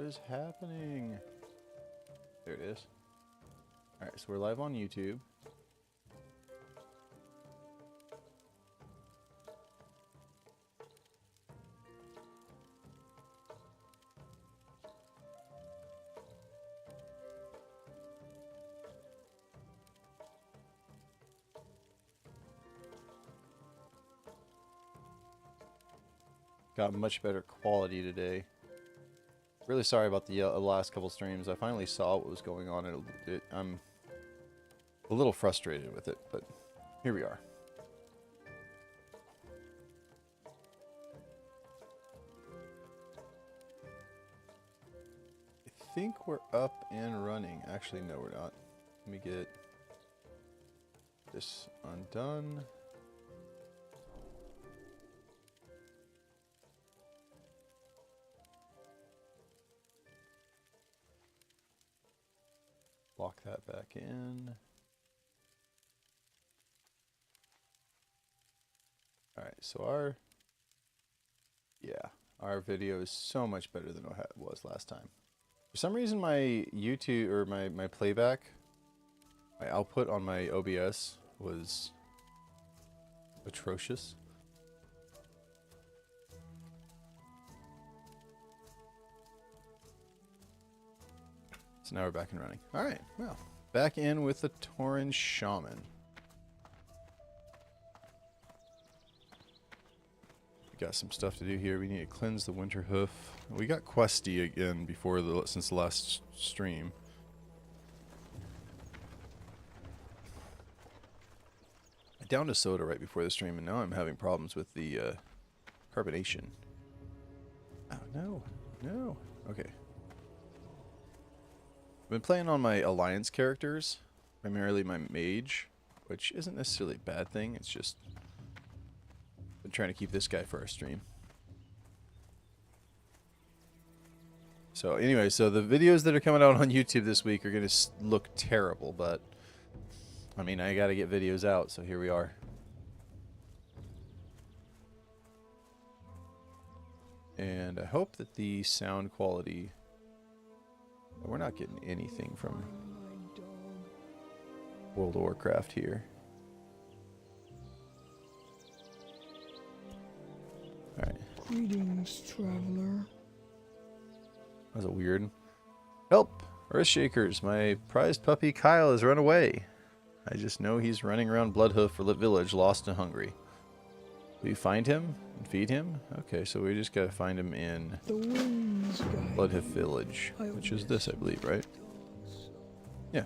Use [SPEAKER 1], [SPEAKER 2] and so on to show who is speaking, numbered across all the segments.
[SPEAKER 1] is happening? There it is. Alright, so we're live on YouTube. Got much better quality today. Really sorry about the last couple streams. I finally saw what was going on. I'm a little frustrated with it, but here we are. I think we're up and running. Actually, no, we're not. Let me get this undone. Lock that back in. Alright, so our video is so much better than it was last time. For some reason my YouTube, or my playback, my output on my OBS was atrocious. So now we're back and running. Alright, well, back in with the Tauren Shaman. We got some stuff to do here. We need to cleanse the winter hoof. We got questy again since the last stream. I downed a soda right before the stream, and now I'm having problems with the carbonation. Oh, no. No. Okay. I've been playing on my alliance characters, primarily my mage, which isn't necessarily a bad thing. It's just been trying to keep this guy for our stream. So anyway, so the videos that are coming out on YouTube this week are going to look terrible, but I mean, I got to get videos out, so here we are. And I hope that the sound quality... We're not getting anything from World of Warcraft here. Alright.
[SPEAKER 2] Greetings, traveler.
[SPEAKER 1] That was a weird. Help! Earthshakers! My prized puppy Kyle has run away. I just know he's running around Bloodhoof Village, lost and hungry. Will you find him and feed him? Okay, so we just gotta find him in Bloodhoof Village, which is this, I believe, right? Yeah.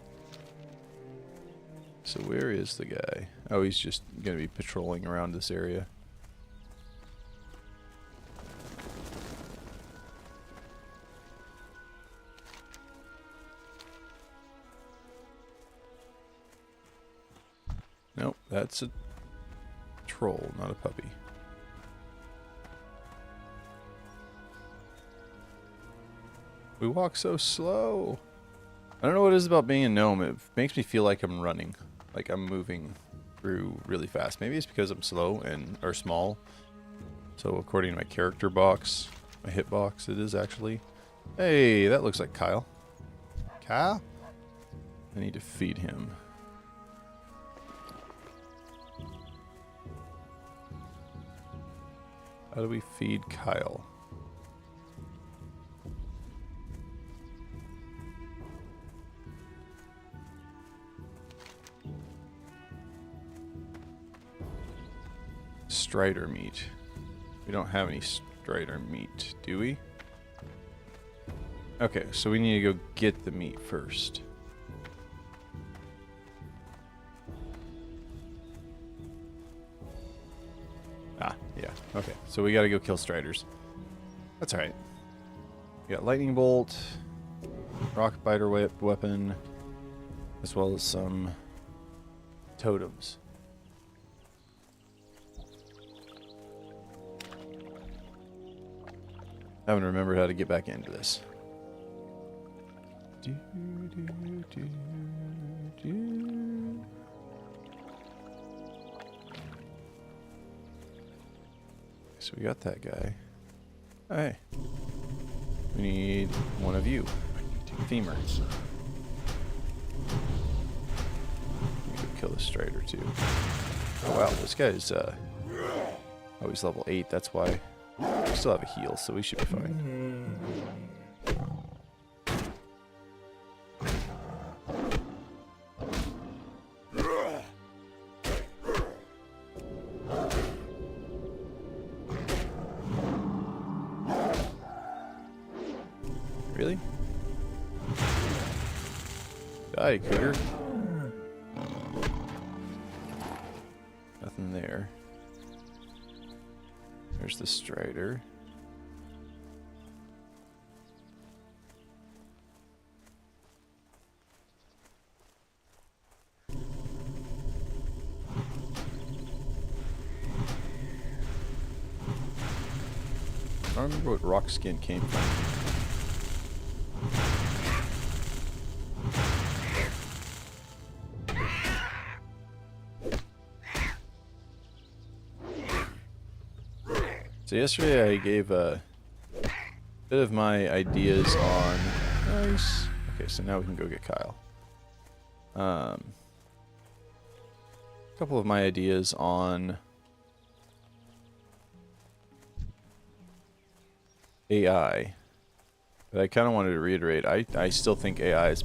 [SPEAKER 1] So where is the guy? Oh, he's just gonna be patrolling around this area. Nope, that's a troll, not a puppy. We walk so slow. I don't know what it is about being a gnome. It makes me feel like I'm running, like I'm moving through really fast. Maybe it's because I'm slow or small. So according to my character box, my hit box, it is actually. Hey, that looks like Kyle. Kyle? I need to feed him. How do we feed Kyle? Strider meat. We don't have any strider meat, do we? Okay, so we need to go get the meat first. Ah, yeah. Okay, so we gotta go kill striders. That's alright. We got lightning bolt, rock biter weapon, as well as some totems. I haven't remembered how to get back into this. So we got that guy. Hey. We need one of you. Femur. We could kill the Strider too. Oh wow, this guy's oh, he's level 8, that's why. We still have a heal, so we should be fine. Really? Die, cougar. Nothing there. There's the Strider. I don't remember what rock skin came from. So yesterday I gave a bit of my ideas on... Nice. Okay, so now we can go get Kyle. A couple of my ideas on AI. But I kind of wanted to reiterate, I still think AI is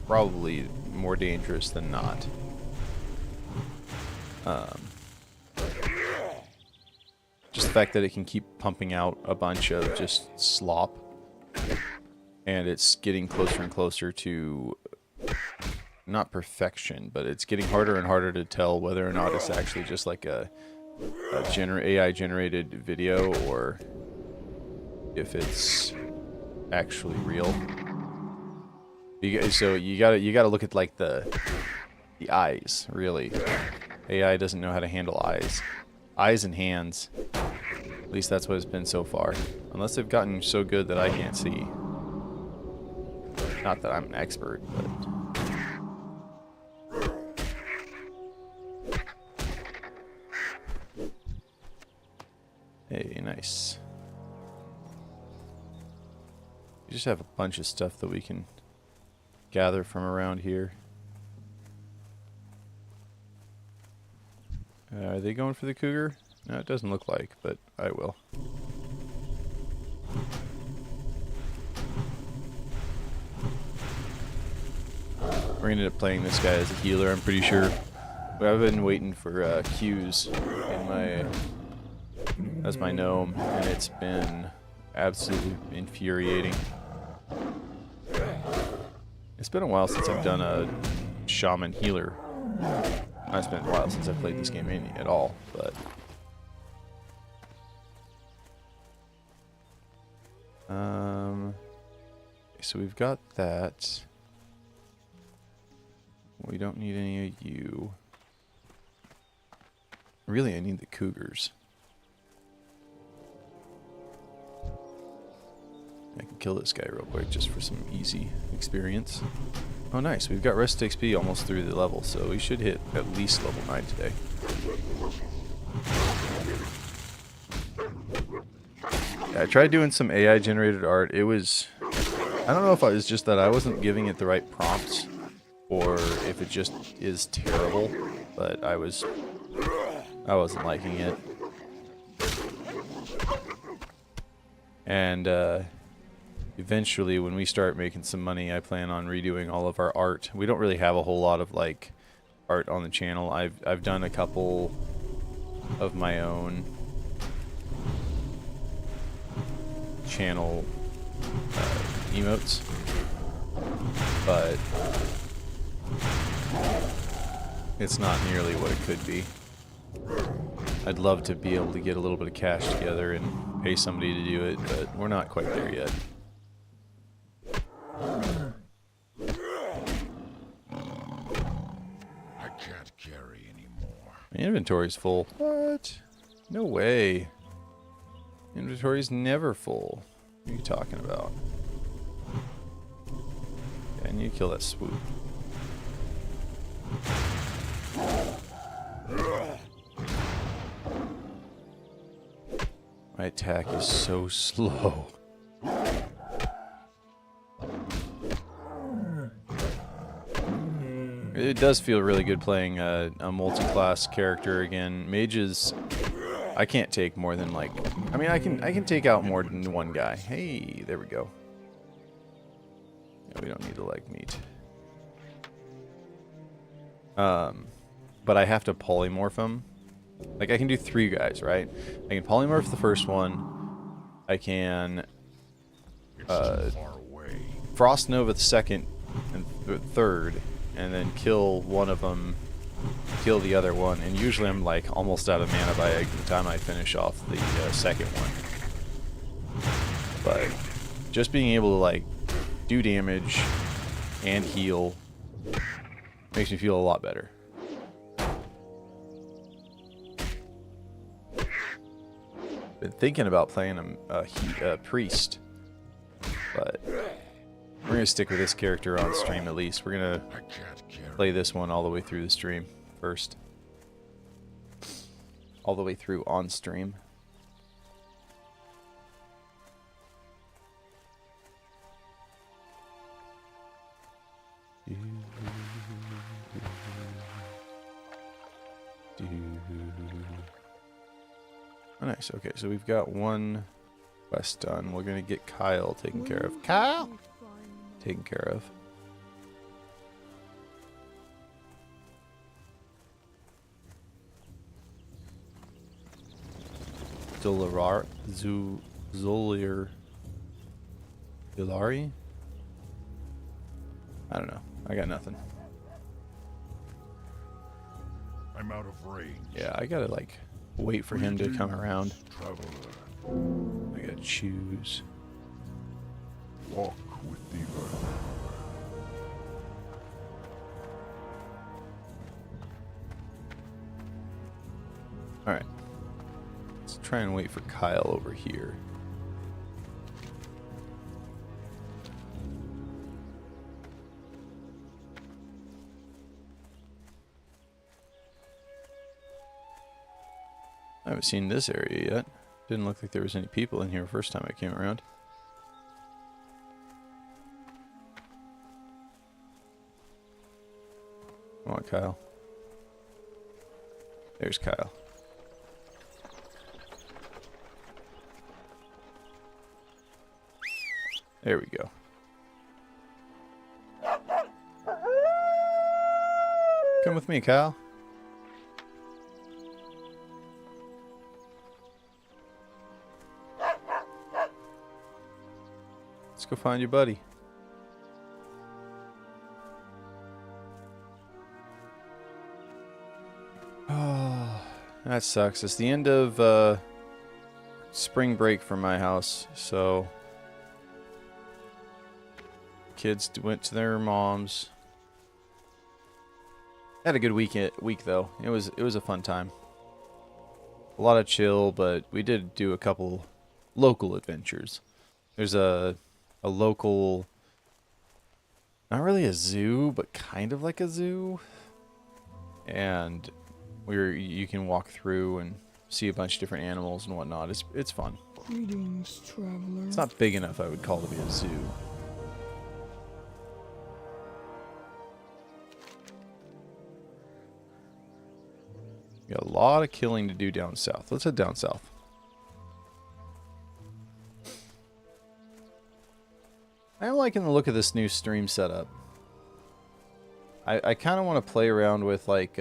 [SPEAKER 1] probably more dangerous than not. Just the fact that it can keep pumping out a bunch of just slop, and it's getting closer and closer to, not perfection, but it's getting harder and harder to tell whether or not it's actually just like a AI generated video or if it's actually real. So you gotta look at like the eyes, really. AI doesn't know how to handle eyes and hands. At least that's what it's been so far. Unless they've gotten so good that I can't see. Not that I'm an expert, but... Hey, nice. We just have a bunch of stuff that we can gather from around here. Are they going for the cougar? No, it doesn't look like, but I will. We're gonna end up playing this guy as a healer, I'm pretty sure. I've been waiting for Qs in my as my gnome, and it's been absolutely infuriating. It's been a while since I've done a Shaman healer. It's been a while since I've played this game at all, but... so we've got that. We don't need any of you. Really, I need the cougars. I can kill this guy real quick just for some easy experience. Oh nice, we've got rest XP almost through the level, so we should hit at least level 9 today. Yeah, I tried doing some AI generated art. It was... I don't know if it was just that I wasn't giving it the right prompts, or if it just is terrible, but I wasn't liking it. And eventually, when we start making some money, I plan on redoing all of our art. We don't really have a whole lot of like art on the channel. I've done a couple of my own channel emotes, but it's not nearly what it could be. I'd love to be able to get a little bit of cash together and pay somebody to do it, but we're not quite there yet.
[SPEAKER 3] I can't carry anymore.
[SPEAKER 1] My inventory's full. What? No way. Inventory's never full. What are you talking about? Yeah, I need to kill that swoop. My attack is so slow. It does feel really good playing a multi-class character again. Mages, I can't take more than like, I mean, I can take out more than one guy. Hey, there we go. Yeah, we don't need the leg meat. But I have to polymorph them. Like I can do 3 guys, right? I can polymorph the first one. I can Frost Nova the second and third, and then kill one of them, kill the other one, and usually I'm like almost out of mana by the time I finish off the second one. But just being able to like do damage and heal makes me feel a lot better. Been thinking about playing a priest, but we're gonna stick with this character on stream at least. We're gonna play this one all the way through the stream first. All the way through on stream. Oh, nice. Okay, so we've got one quest done. We're gonna get Kyle taken care of. Kyle! Taken care of. Zolier. Ilari? I don't know. I got nothing.
[SPEAKER 3] I'm out of range.
[SPEAKER 1] Yeah, I gotta like wait for him to come around.
[SPEAKER 3] Traveler.
[SPEAKER 1] I gotta choose.
[SPEAKER 3] Walk with the earth.
[SPEAKER 1] Alright. Let's try and wait for Kyle over here. I haven't seen this area yet. Didn't look like there was any people in here first time I came around. Come on, Kyle. There's Kyle. There we go. Come with me, Kyle. Let's go find your buddy. Oh, that sucks. It's the end of spring break for my house, so kids went to their moms. Had a good week though. It was a fun time. A lot of chill, but we did do a couple local adventures. There's a local, not really a zoo, but kind of like a zoo, and you can walk through and see a bunch of different animals and whatnot. It's fun.
[SPEAKER 2] Greetings, traveler.
[SPEAKER 1] It's not big enough I would call it to be a zoo. We got a lot of killing to do down south. Let's head down south. I am liking the look of this new stream setup. I kind of want to play around with like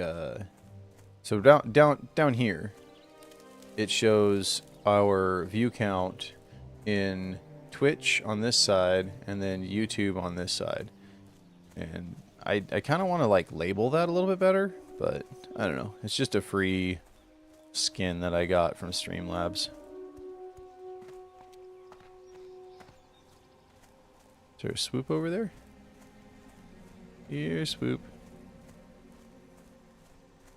[SPEAKER 1] so down here it shows our view count in Twitch on this side and then YouTube on this side. And I kind of want to like label that a little bit better, but I don't know. It's just a free skin that I got from Streamlabs. Is there a swoop over there? Here, swoop.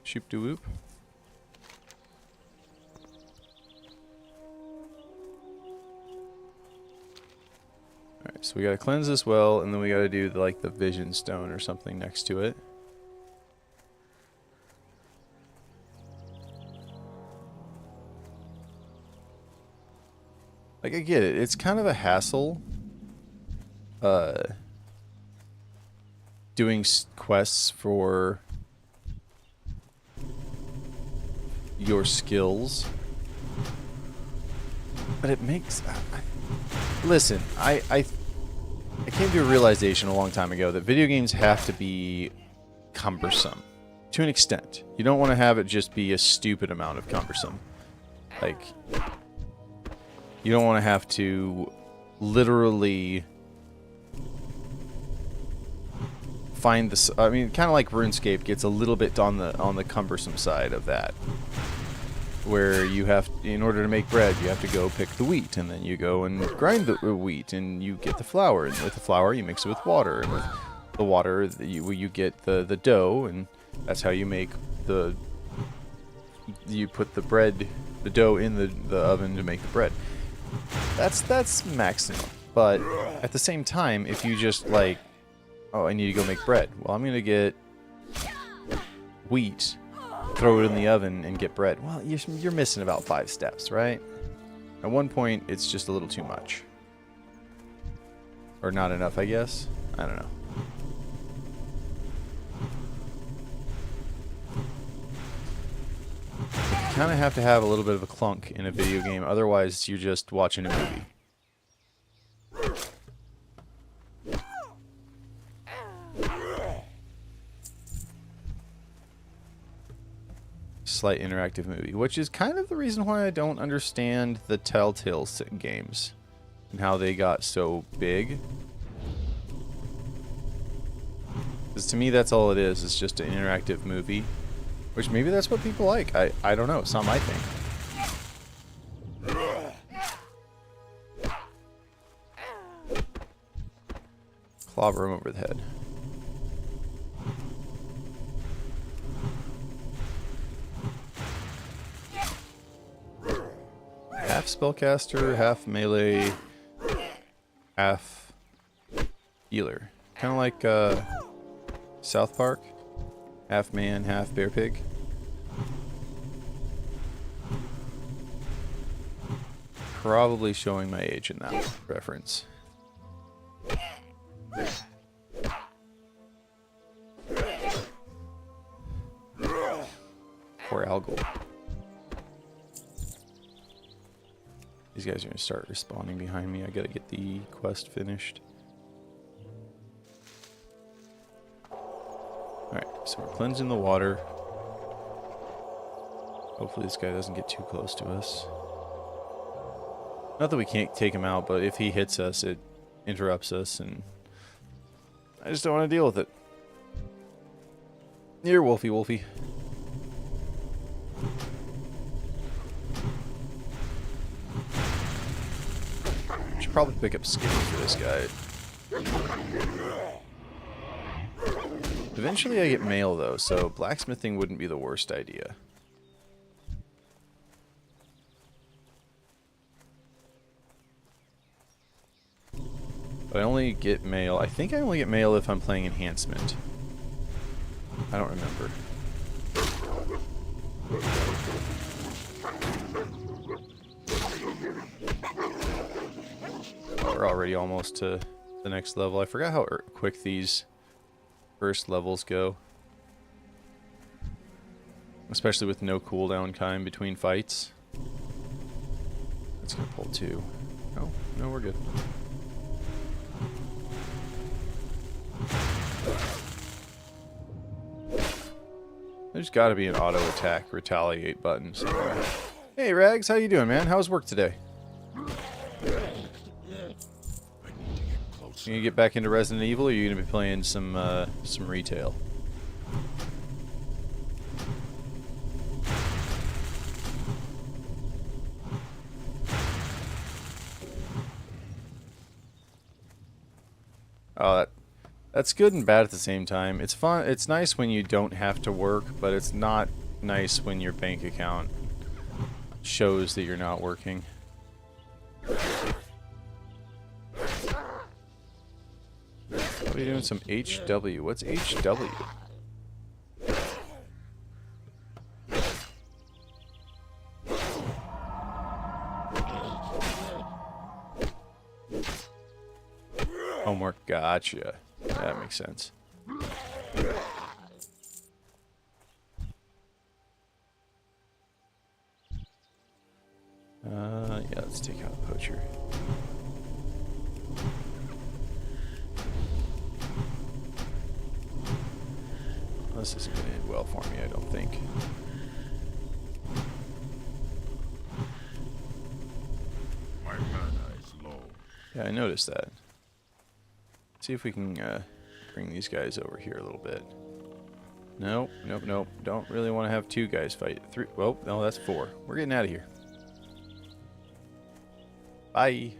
[SPEAKER 1] Shoop de whoop. Alright, so we gotta cleanse this well, and then we gotta do like the vision stone or something next to it. Like, I get it. It's kind of a hassle. doing quests for your skills. But it makes... listen, I came to a realization a long time ago that video games have to be cumbersome. To an extent. You don't want to have it just be a stupid amount of cumbersome. Like, you don't want to have to literally find this. I mean, kind of like RuneScape gets a little bit on the cumbersome side of that, where you have, in order to make bread, you have to go pick the wheat, and then you go and grind the wheat, and you get the flour, and with the flour you mix it with water, and with the water you get the dough, and that's how you make you put the bread, the dough in the oven to make the bread. That's maximum. But at the same time, if you just like, oh, I need to go make bread. Well, I'm gonna get wheat, throw it in the oven, and get bread. Well, you're missing about 5 steps, right? At one point, it's just a little too much. Or not enough, I guess. I don't know. You kind of have to have a little bit of a clunk in a video game, otherwise you're just watching a movie. Slight interactive movie, which is kind of the reason why I don't understand the Telltale games and how they got so big. Because to me, that's all it is. It's just an interactive movie, which maybe that's what people like. I don't know. It's not my thing. Clobber him over the head. Half spellcaster, half melee, half healer. Kind of like South Park. Half man, half bear pig. Probably showing my age in that reference. Poor Algol. These guys are going to start respawning behind me. I got to get the quest finished. Alright, so we're cleansing the water. Hopefully this guy doesn't get too close to us. Not that we can't take him out, but if he hits us, it interrupts us, and I just don't want to deal with it. Here, Wolfie, Wolfie. Should probably pick up skinny for this guy. Eventually I get mail though, so blacksmithing wouldn't be the worst idea. But I only get mail. I think I only get mail if I'm playing enhancement. I don't remember. We're already almost to the next level. I forgot how quick these first levels go. Especially with no cooldown time between fights. That's gonna pull 2. Oh, no, we're good. There's gotta be an auto attack retaliate button somewhere. Hey Rags, how you doing, man? How's work today? You gonna get back into Resident Evil, or are you gonna be playing some retail? Oh, that's good and bad at the same time. It's fun. It's nice when you don't have to work, but it's not nice when your bank account shows that you're not working. What are you doing? Some HW. What's HW? Homework. Gotcha. That makes sense. Yeah, let's take out the poacher. This isn't going to end well for me, I don't think.
[SPEAKER 3] My mana is low.
[SPEAKER 1] Yeah, I noticed that. See if we can bring these guys over here a little bit. Nope, nope, nope. Don't really want to have two guys fight. Three. Well, no, that's four. We're getting out of here. Bye.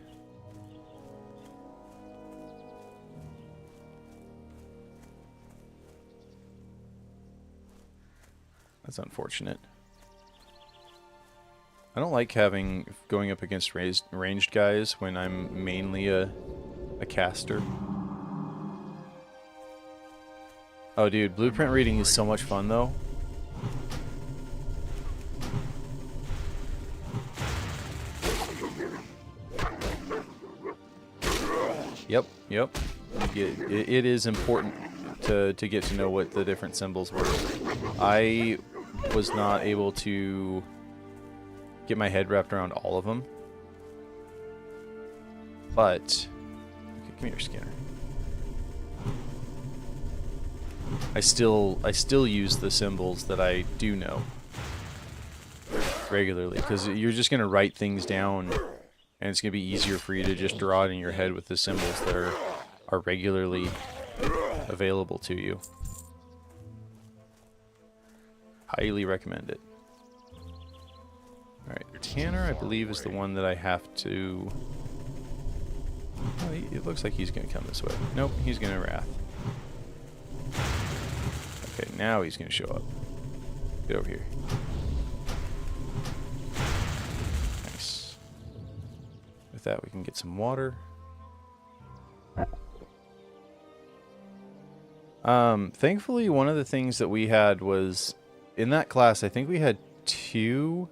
[SPEAKER 1] That's unfortunate. I don't like going up against ranged guys when I'm mainly a caster. Oh, dude, blueprint reading is so much fun, though. Yep, yep. It is important to get to know what the different symbols were. I was not able to get my head wrapped around all of them. But, okay, come here, Skinner. I still use the symbols that I do know regularly, because you're just gonna write things down, and it's gonna be easier for you to just draw it in your head with the symbols that are regularly available to you. Highly recommend it. Alright, Tanner, I believe, is the one that I have to... Oh, it looks like he's going to come this way. Nope, he's going to Wrath. Okay, now he's going to show up. Get over here. Nice. With that, we can get some water. Thankfully, one of the things that we had was... In that class, I think we had two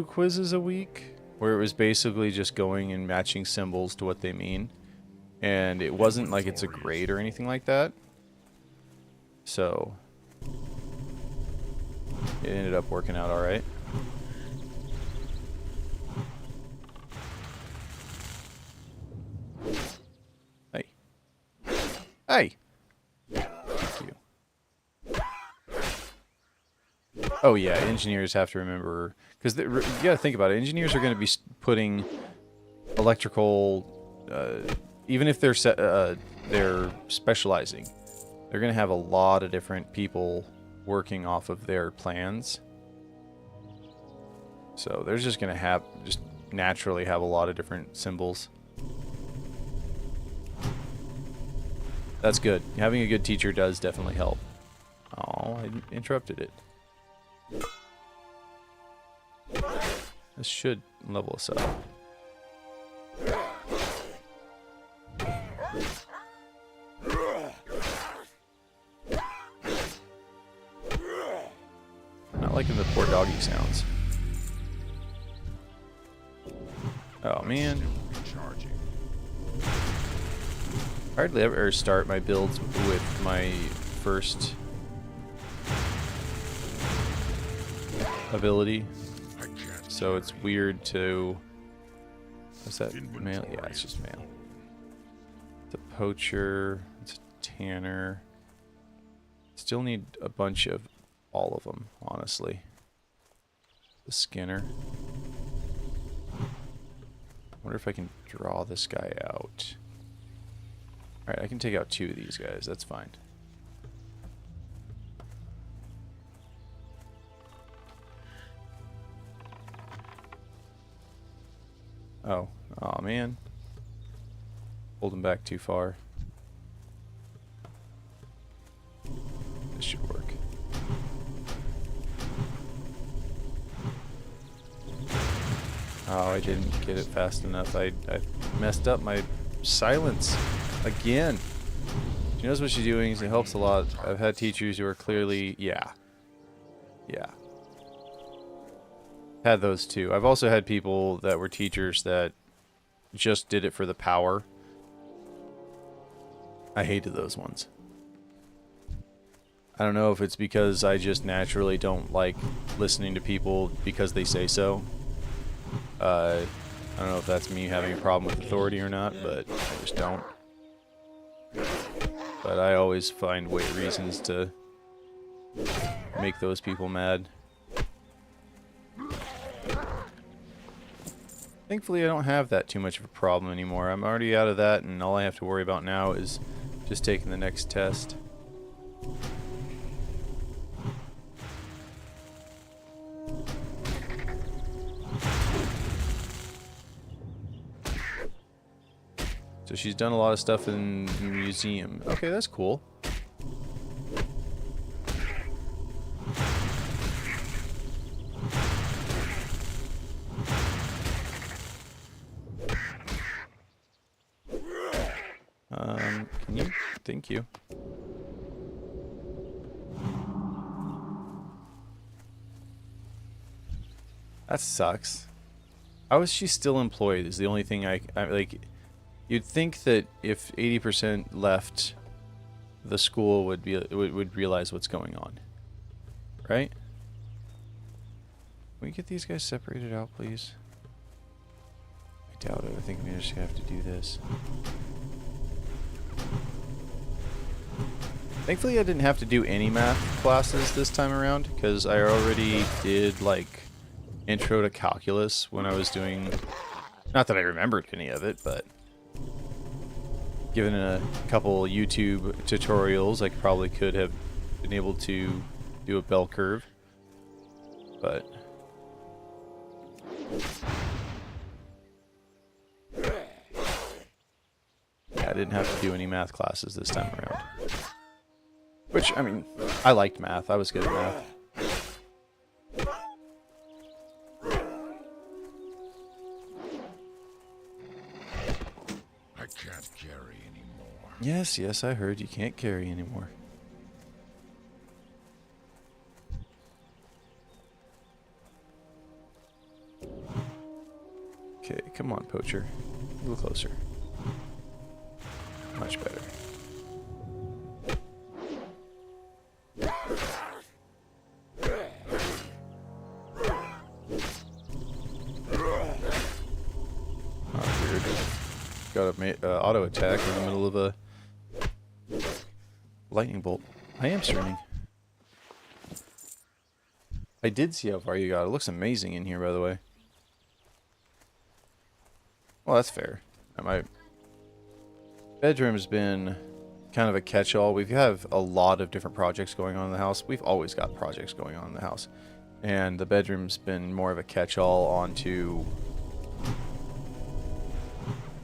[SPEAKER 1] quizzes a week where it was basically just going and matching symbols to what they mean. And it wasn't like it's a grade or anything like that. So it ended up working out all right. Hey. Hey! Thank you. Oh yeah, engineers have to remember, because you gotta think about it. Engineers are going to be putting electrical, even if they're specializing, they're going to have a lot of different people working off of their plans. So they're just going to just naturally have a lot of different symbols. That's good. Having a good teacher does definitely help. Oh, I interrupted it. This should level us up. Not liking the poor doggy sounds. Oh man. I hardly ever start my builds with my first ability, so it's weird to... What's that? Mail? Yeah, it's just mail. It's a poacher. It's a tanner. Still need a bunch of all of them, honestly. The Skinner. Wonder if I can draw this guy out. Alright, I can take out two of these guys. That's fine. Oh. Aw, man. Pulled him back too far. This should work. Oh, I didn't get it fast enough. I messed up my silence again. She knows what she's doing. It helps a lot. I've had teachers who are clearly... Yeah. Yeah. Had those too. I've also had people that were teachers that just did it for the power. I hated those ones. I don't know if it's because I just naturally don't like listening to people because they say so. I don't know if that's me having a problem with authority or not, but I just don't. But I always find reasons to make those people mad. Thankfully, I don't have that too much of a problem anymore. I'm already out of that, and all I have to worry about now is just taking the next test. So she's done a lot of stuff in the museum. Okay, that's cool. Can you? Thank you. That sucks. How is she still employed is the only thing I like. You'd think that if 80% left, the school would realize what's going on, right? Can we get these guys separated out, please? I doubt it. I think we just have to do this. Thankfully, I didn't have to do any math classes this time around because I already did like intro to calculus when I was doing. Not that I remembered any of it, but given a couple YouTube tutorials, I probably could have been able to do a bell curve. But yeah, I didn't have to do any math classes this time around. Which, I mean, I liked math. I was good at math.
[SPEAKER 3] I can't carry anymore.
[SPEAKER 1] Yes, yes, I heard you can't carry anymore. Okay, come on, poacher. A little closer. Much better. Got an auto attack in the middle of a lightning bolt. I am streaming. I did see how far you got. It looks amazing in here, by the way. Well, that's fair. My bedroom's been kind of a catch-all. We have a lot of different projects going on in the house. We've always got projects going on in the house. And the bedroom's been more of a catch-all onto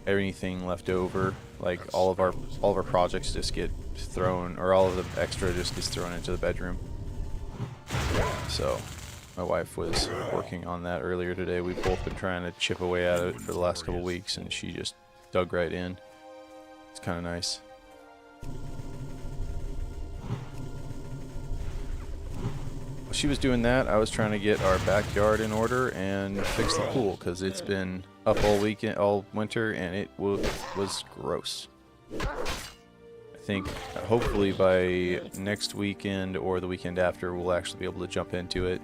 [SPEAKER 1] anything left over. Like all of our projects just get thrown, or all of the extra just gets thrown into the bedroom. So my wife was working on that earlier today. We've both been trying to chip away at it for the last couple weeks, and she just dug right in. It's kind of nice. While she was doing that, I was trying to get our backyard in order and fix the pool, because it's been up all winter, and it was gross. I think hopefully by next weekend or the weekend after, we'll actually be able to jump into it.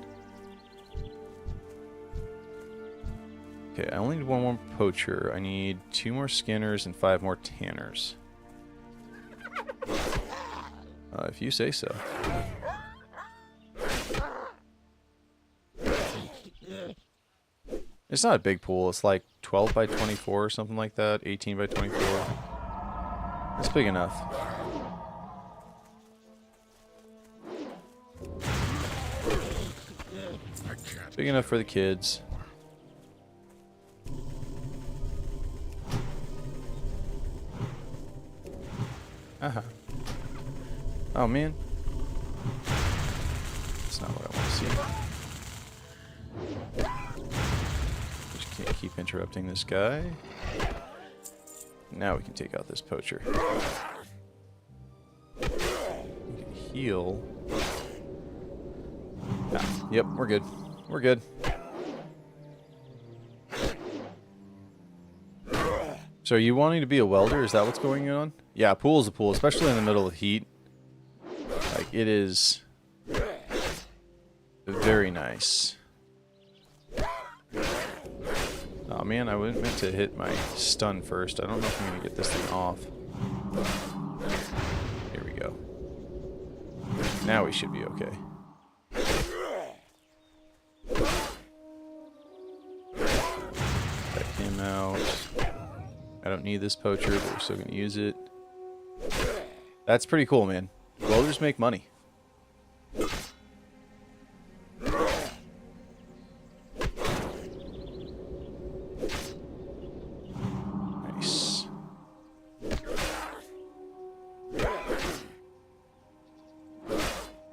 [SPEAKER 1] Okay, I only need one more poacher. I need 2 more skinners and 5 more tanners. If you say so. It's not a big pool. It's like 12 by 24 or something like that. 18 by 24. It's big enough. Big enough for the kids. Uh-huh. Oh, man. That's not what I want to see. Just can't keep interrupting this guy. Now we can take out this poacher. We can heal. Ah, yep, we're good. We're good. So are you wanting to be a welder? Is that what's going on? Yeah, a pool is a pool, especially in the middle of heat. Like, Like, it is very nice. Oh man, I wasn't meant to hit my stun first. I don't know if I'm going to get this thing off. Here we go. Now we should be okay. Check him out. I don't need this poacher, but we're still going to use it. That's pretty cool, man. Welders make money. Nice.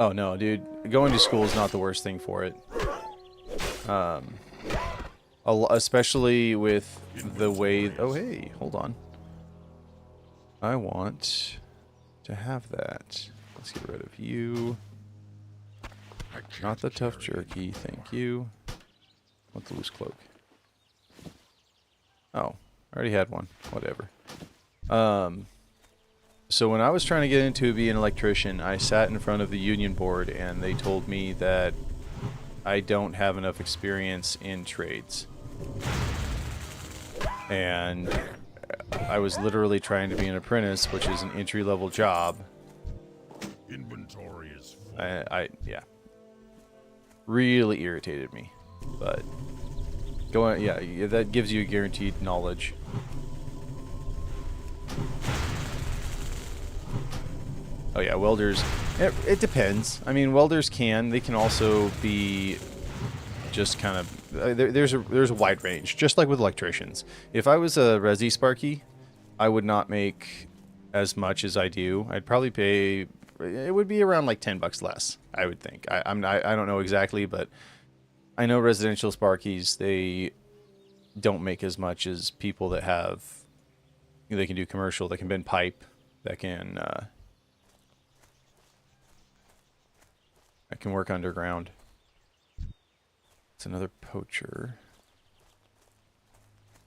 [SPEAKER 1] Oh no, dude. Going to school is not the worst thing for it. Especially with the way... Oh, hey, hold on. I want to have that. Let's get rid of you. Not the tough jerky, thank you. Want the loose cloak. Oh, I already had one. Whatever. So when I was trying to get into being an electrician, I sat in front of the union board and they told me that I don't have enough experience in trades. And I was literally trying to be an apprentice, which is an entry-level job.
[SPEAKER 3] Inventory is full.
[SPEAKER 1] Yeah. Really irritated me. But going, yeah, that gives you guaranteed knowledge. Oh yeah, welders. It depends. I mean, welders they can also be just kind of. There's a wide range, just like with electricians. If I was a Resi Sparky, I would not make as much as I do. I'd probably pay. It would be around like $10 less, I would think. I don't know exactly, but I know residential Sparkies, they don't make as much as people that have. They can do commercial. They can bend pipe. That can. I can work underground. It's another poacher.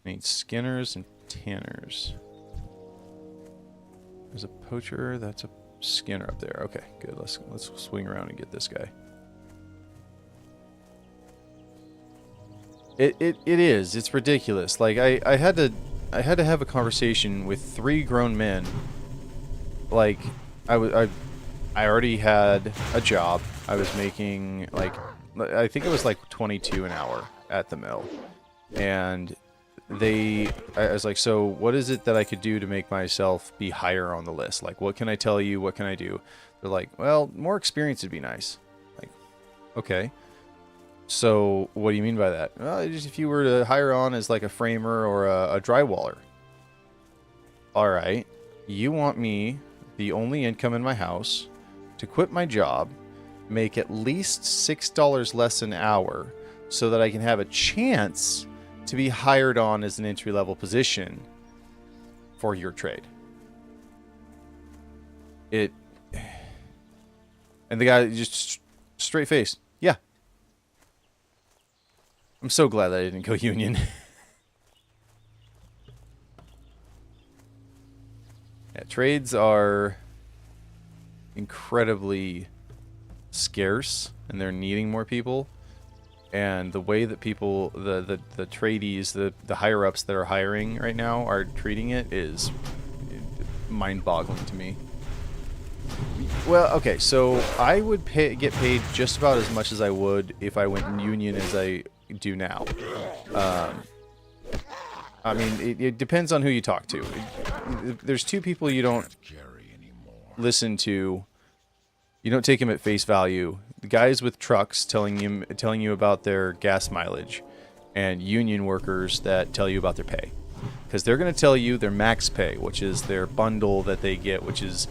[SPEAKER 1] Need skinners and tanners. There's a poacher. That's a skinner up there. Okay, good. Let's swing around and get this guy. It is. It's ridiculous. Like I had to have a conversation with 3 grown men. Like I already had a job. I was making like, I think it was like 22 an hour at the mill. And I was like, so what is it that I could do to make myself be higher on the list? Like, what can I tell you? What can I do? They're like, well, more experience would be nice. Like, okay. So what do you mean by that? Well, just if you were to hire on as like a framer or a drywaller. All right. You want me, the only income in my house, to quit my job, make at least $6 less an hour so that I can have a chance to be hired on as an entry-level position for your trade. And the guy just straight face, yeah. I'm so glad that I didn't go union. Yeah, trades are incredibly scarce and they're needing more people, and the way that people the tradies, the higher ups that are hiring right now are treating it is mind-boggling to me. Well, okay, so I would get paid just about as much as I would if I went union as I do now. I mean, it depends on who you talk to. There's 2 people you don't listen to. You don't take them at face value. The guys with trucks telling you about their gas mileage, and union workers that tell you about their pay. Because they're going to tell you their max pay, which is their bundle that they get, which is,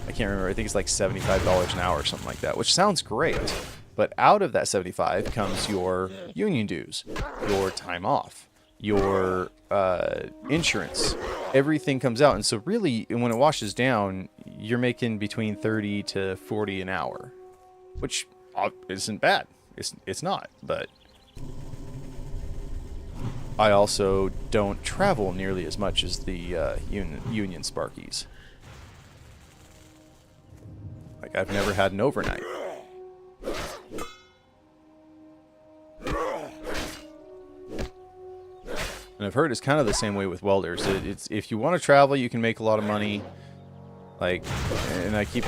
[SPEAKER 1] I can't remember, I think it's like $75 an hour or something like that, which sounds great. But out of that 75 comes your union dues, your time off, your insurance. Everything comes out. And so really, when it washes down, you're making between 30 to 40 an hour, which isn't bad. It's not, but I also don't travel nearly as much as the union Sparkies. Like, I've never had an overnight. And I've heard it's kind of the same way with welders. It's if you want to travel, you can make a lot of money. Like, and I keep...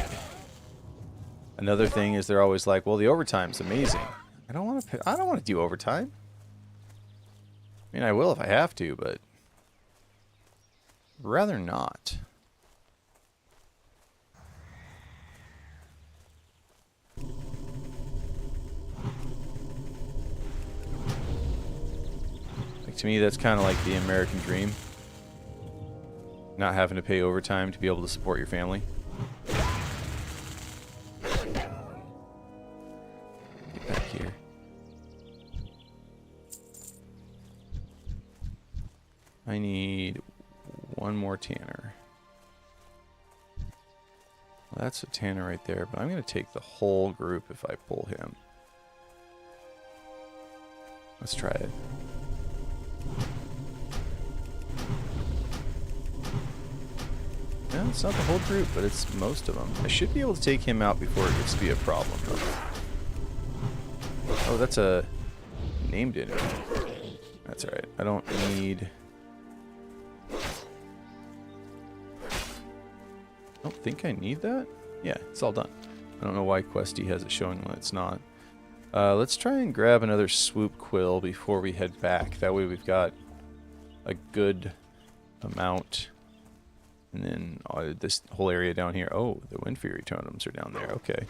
[SPEAKER 1] Another thing is they're always like, well, the overtime's amazing. I don't want to do overtime. I mean, I will if I have to, but rather not. Like, to me, that's kind of like the American dream. Not having to pay overtime to be able to support your family. Get back here. I need one more tanner. Well, that's a tanner right there, but I'm going to take the whole group if I pull him. Let's try it. No, it's not the whole group, but it's most of them. I should be able to take him out before it gets to be a problem, though. Oh, that's a named enemy. That's alright. I don't need... I don't think I need that. Yeah, it's all done. I don't know why Questy has it showing when it's not. Let's try and grab another swoop quill before we head back. That way we've got a good amount. And then this whole area down here. Oh, the Wind Fury totems are down there. Okay.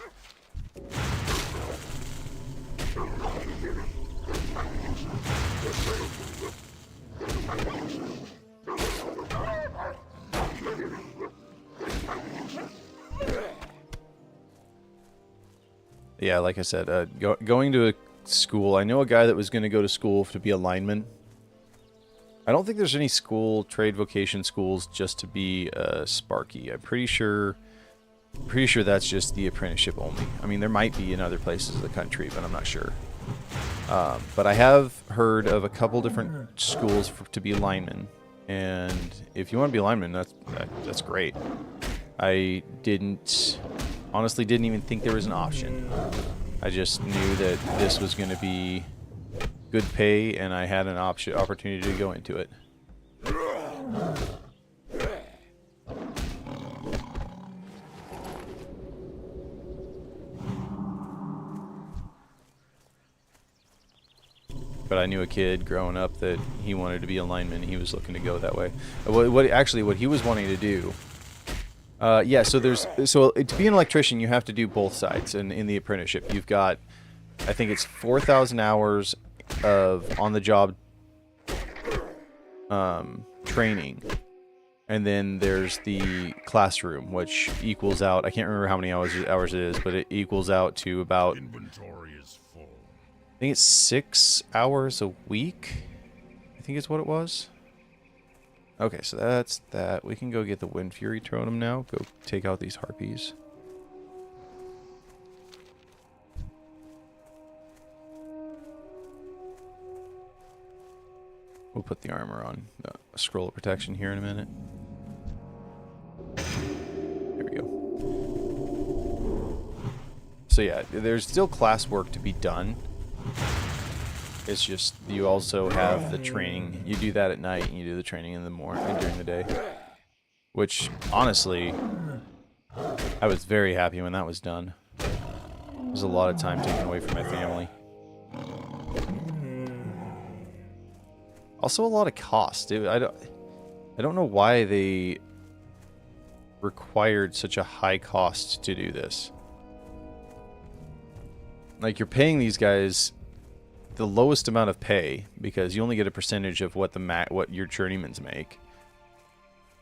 [SPEAKER 1] Yeah, like I said, going to a school. I know a guy that was going to go to school to be a lineman. I don't think there's any school, trade vocation schools just to be a Sparky. I'm pretty sure that's just the apprenticeship only. I mean, there might be in other places of the country, but I'm not sure. But I have heard of a couple different schools to be linemen, and if you want to be a lineman, that's great. I honestly didn't even think there was an option. I just knew that this was going to be good pay, and I had an opportunity to go into it. But I knew a kid growing up that he wanted to be a lineman. He was looking to go that way. What he was wanting to do. Yeah, so to be an electrician, you have to do both sides. And in the apprenticeship, you've got, I think it's 4,000 hours of on-the-job training, and then there's the classroom, which equals out. I can't remember how many hours it is, but it equals out to about.
[SPEAKER 3] Inventory is full.
[SPEAKER 1] I think it's 6 hours a week. I think is what it was. Okay, so that's that. We can go get the Wind Fury totem now. Go take out these harpies. We'll put the armor on. A scroll of protection here in a minute. There we go. So yeah, there's still class work to be done. It's just you also have the training. You do that at night, and you do the training in the morning and during the day. Which, honestly, I was very happy when that was done. It was a lot of time taken away from my family. Also, a lot of cost. Dude, I don't know why they required such a high cost to do this. Like, you're paying these guys the lowest amount of pay because you only get a percentage of what what your journeymans make.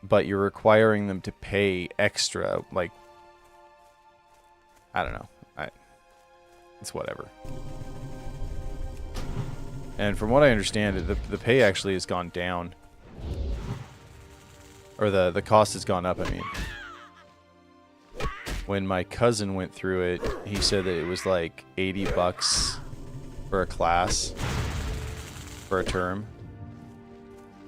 [SPEAKER 1] But you're requiring them to pay extra, like, I don't know. It's whatever. And from what I understand, the pay actually has gone down. Or the cost has gone up, I mean. When my cousin went through it, he said that it was like $80 for a class for a term.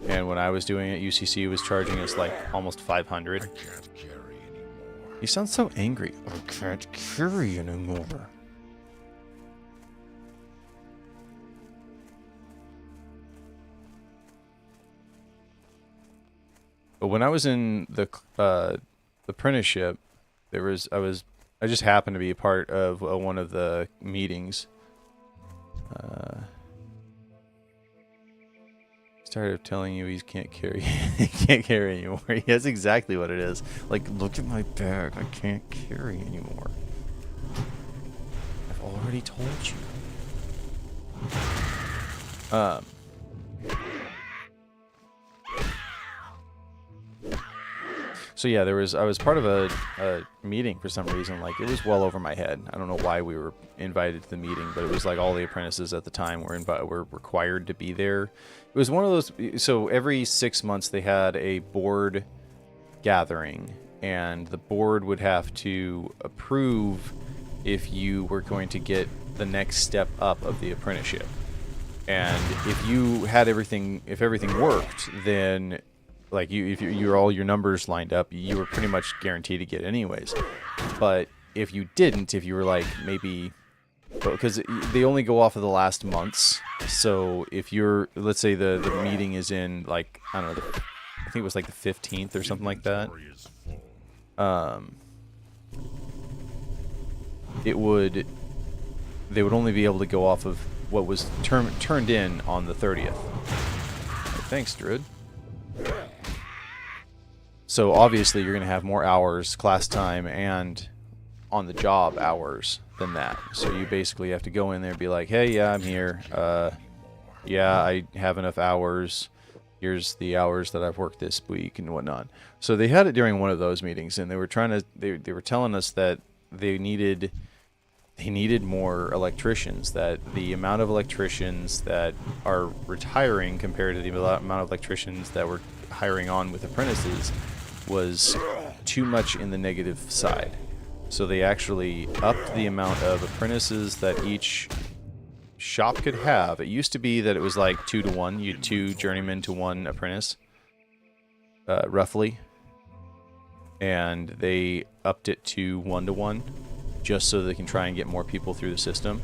[SPEAKER 1] And when I was doing it, UCC was charging us like almost $500.
[SPEAKER 3] I can't carry anymore.
[SPEAKER 1] He sounds so angry. I can't carry anymore. But when I was in the apprenticeship, I just happened to be a part of one of the meetings. Started telling you he can't carry, he can't carry anymore. That's exactly what it is. Like, look at my bag. I can't carry anymore. I've already told you. So yeah, I was part of a meeting for some reason. Like, it was well over my head. I don't know why we were invited to the meeting, but it was like all the apprentices at the time were required to be there. It was one of those. So every 6 months they had a board gathering, and the board would have to approve if you were going to get the next step up of the apprenticeship. And if you had everything, if everything worked, then like if you're all your numbers lined up, you were pretty much guaranteed to get anyways. But if you didn't, if you were like maybe, because they only go off of the last months. So if you're, let's say the meeting is in like, I don't know, I think it was like the 15th or something like that. They would only be able to go off of what was turned in on the 30th. Thanks, Druid. So obviously you're going to have more hours, class time, and on-the-job hours than that. So you basically have to go in there and be like, hey, yeah, I'm here. Yeah, I have enough hours. Here's the hours that I've worked this week and whatnot. So they had it during one of those meetings, and they were they were telling us that they needed more electricians, that the amount of electricians that are retiring compared to the amount of electricians that were hiring on with apprentices was too much in the negative side. So they actually upped the amount of apprentices that each shop could have. It used to be that it was like 2 to 1. You had 2 journeymen to 1 apprentice, roughly. And they upped it to 1 to 1, just so they can try and get more people through the system.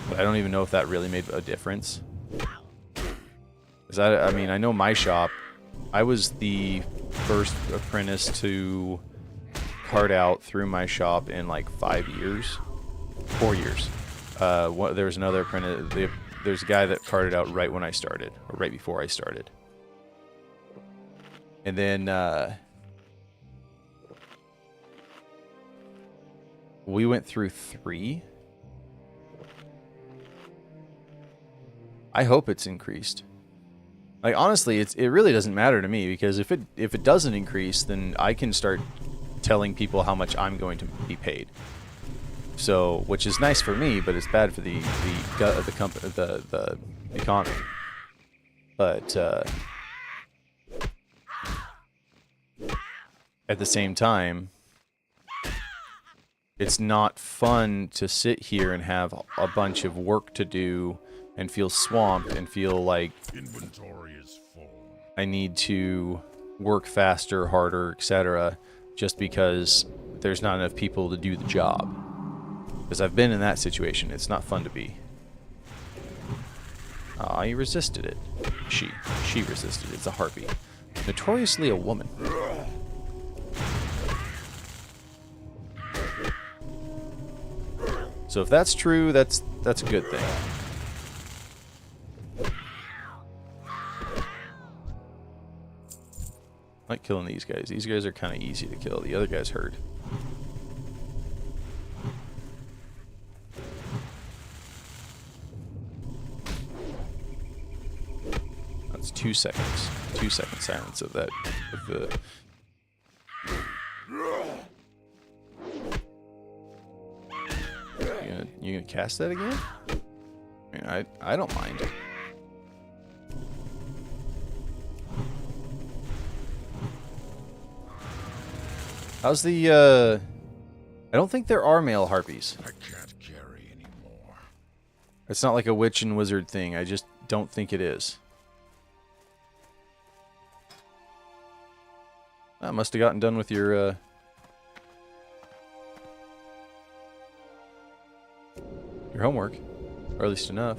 [SPEAKER 1] But I don't even know if that really made a difference. Because I mean, I know my shop, I was the first apprentice to card out through my shop in like 5 years. 4 years. There was another apprentice, there's a guy that carded out right when I started, or right before I started. And then, we went through 3. I hope it's increased. Like, honestly, it really doesn't matter to me, because if it doesn't increase, then I can start telling people how much I'm going to be paid. So, which is nice for me, but it's bad for the company, the economy. But at the same time, it's not fun to sit here and have a bunch of work to do and feel swamped and feel like
[SPEAKER 3] Inventory is full.
[SPEAKER 1] I need to work faster, harder, etc. just because there's not enough people to do the job. Because I've been in that situation. It's not fun to be. Ah, you resisted it. She resisted it. It's a harpy. Notoriously a woman. So if that's true, that's a good thing. I like killing these guys. These guys are kind of easy to kill. The other guy's hurt. That's 2 seconds. 2 second silence of that. Of the. You gonna cast that again? I mean, I don't mind. How's the, I don't think there are male harpies.
[SPEAKER 3] I can't carry anymore.
[SPEAKER 1] It's not like a witch and wizard thing. I just don't think it is. I must have gotten done with your homework, or at least enough.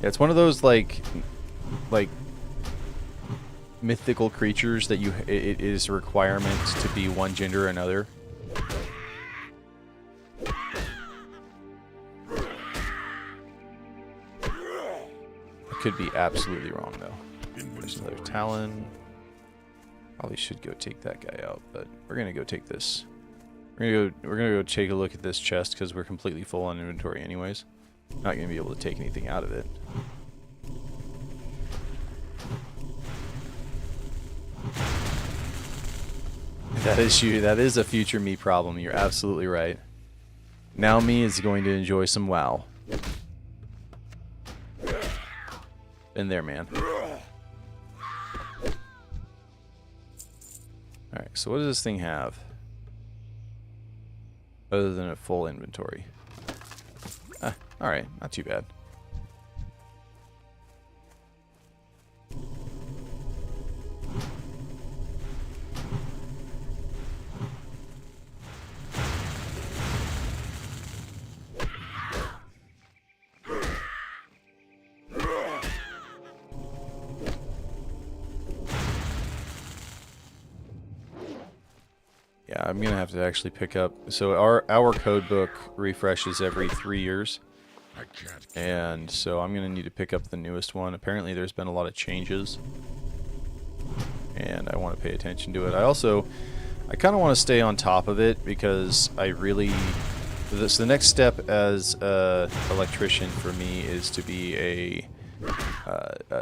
[SPEAKER 1] Yeah, it's one of those like mythical creatures that it is a requirement to be one gender or another. I could be absolutely wrong though. There's another Talon. Probably should go take that guy out, but we're gonna go take this. We're gonna go take a look at this chest because we're completely full on inventory anyways. Not gonna be able to take anything out of it. That is you. That is a future me problem. You're absolutely right. Now me is going to enjoy some WoW. Been there, man. Alright, so what does this thing have? Other than a full inventory. Alright, not too bad. Yeah, I'm gonna have to actually pick up. So our code book refreshes every 3 years, and so I'm gonna need to pick up the newest one. Apparently, there's been a lot of changes, and I want to pay attention to it. I kind of want to stay on top of it because I really. So the next step as a electrician for me is to be a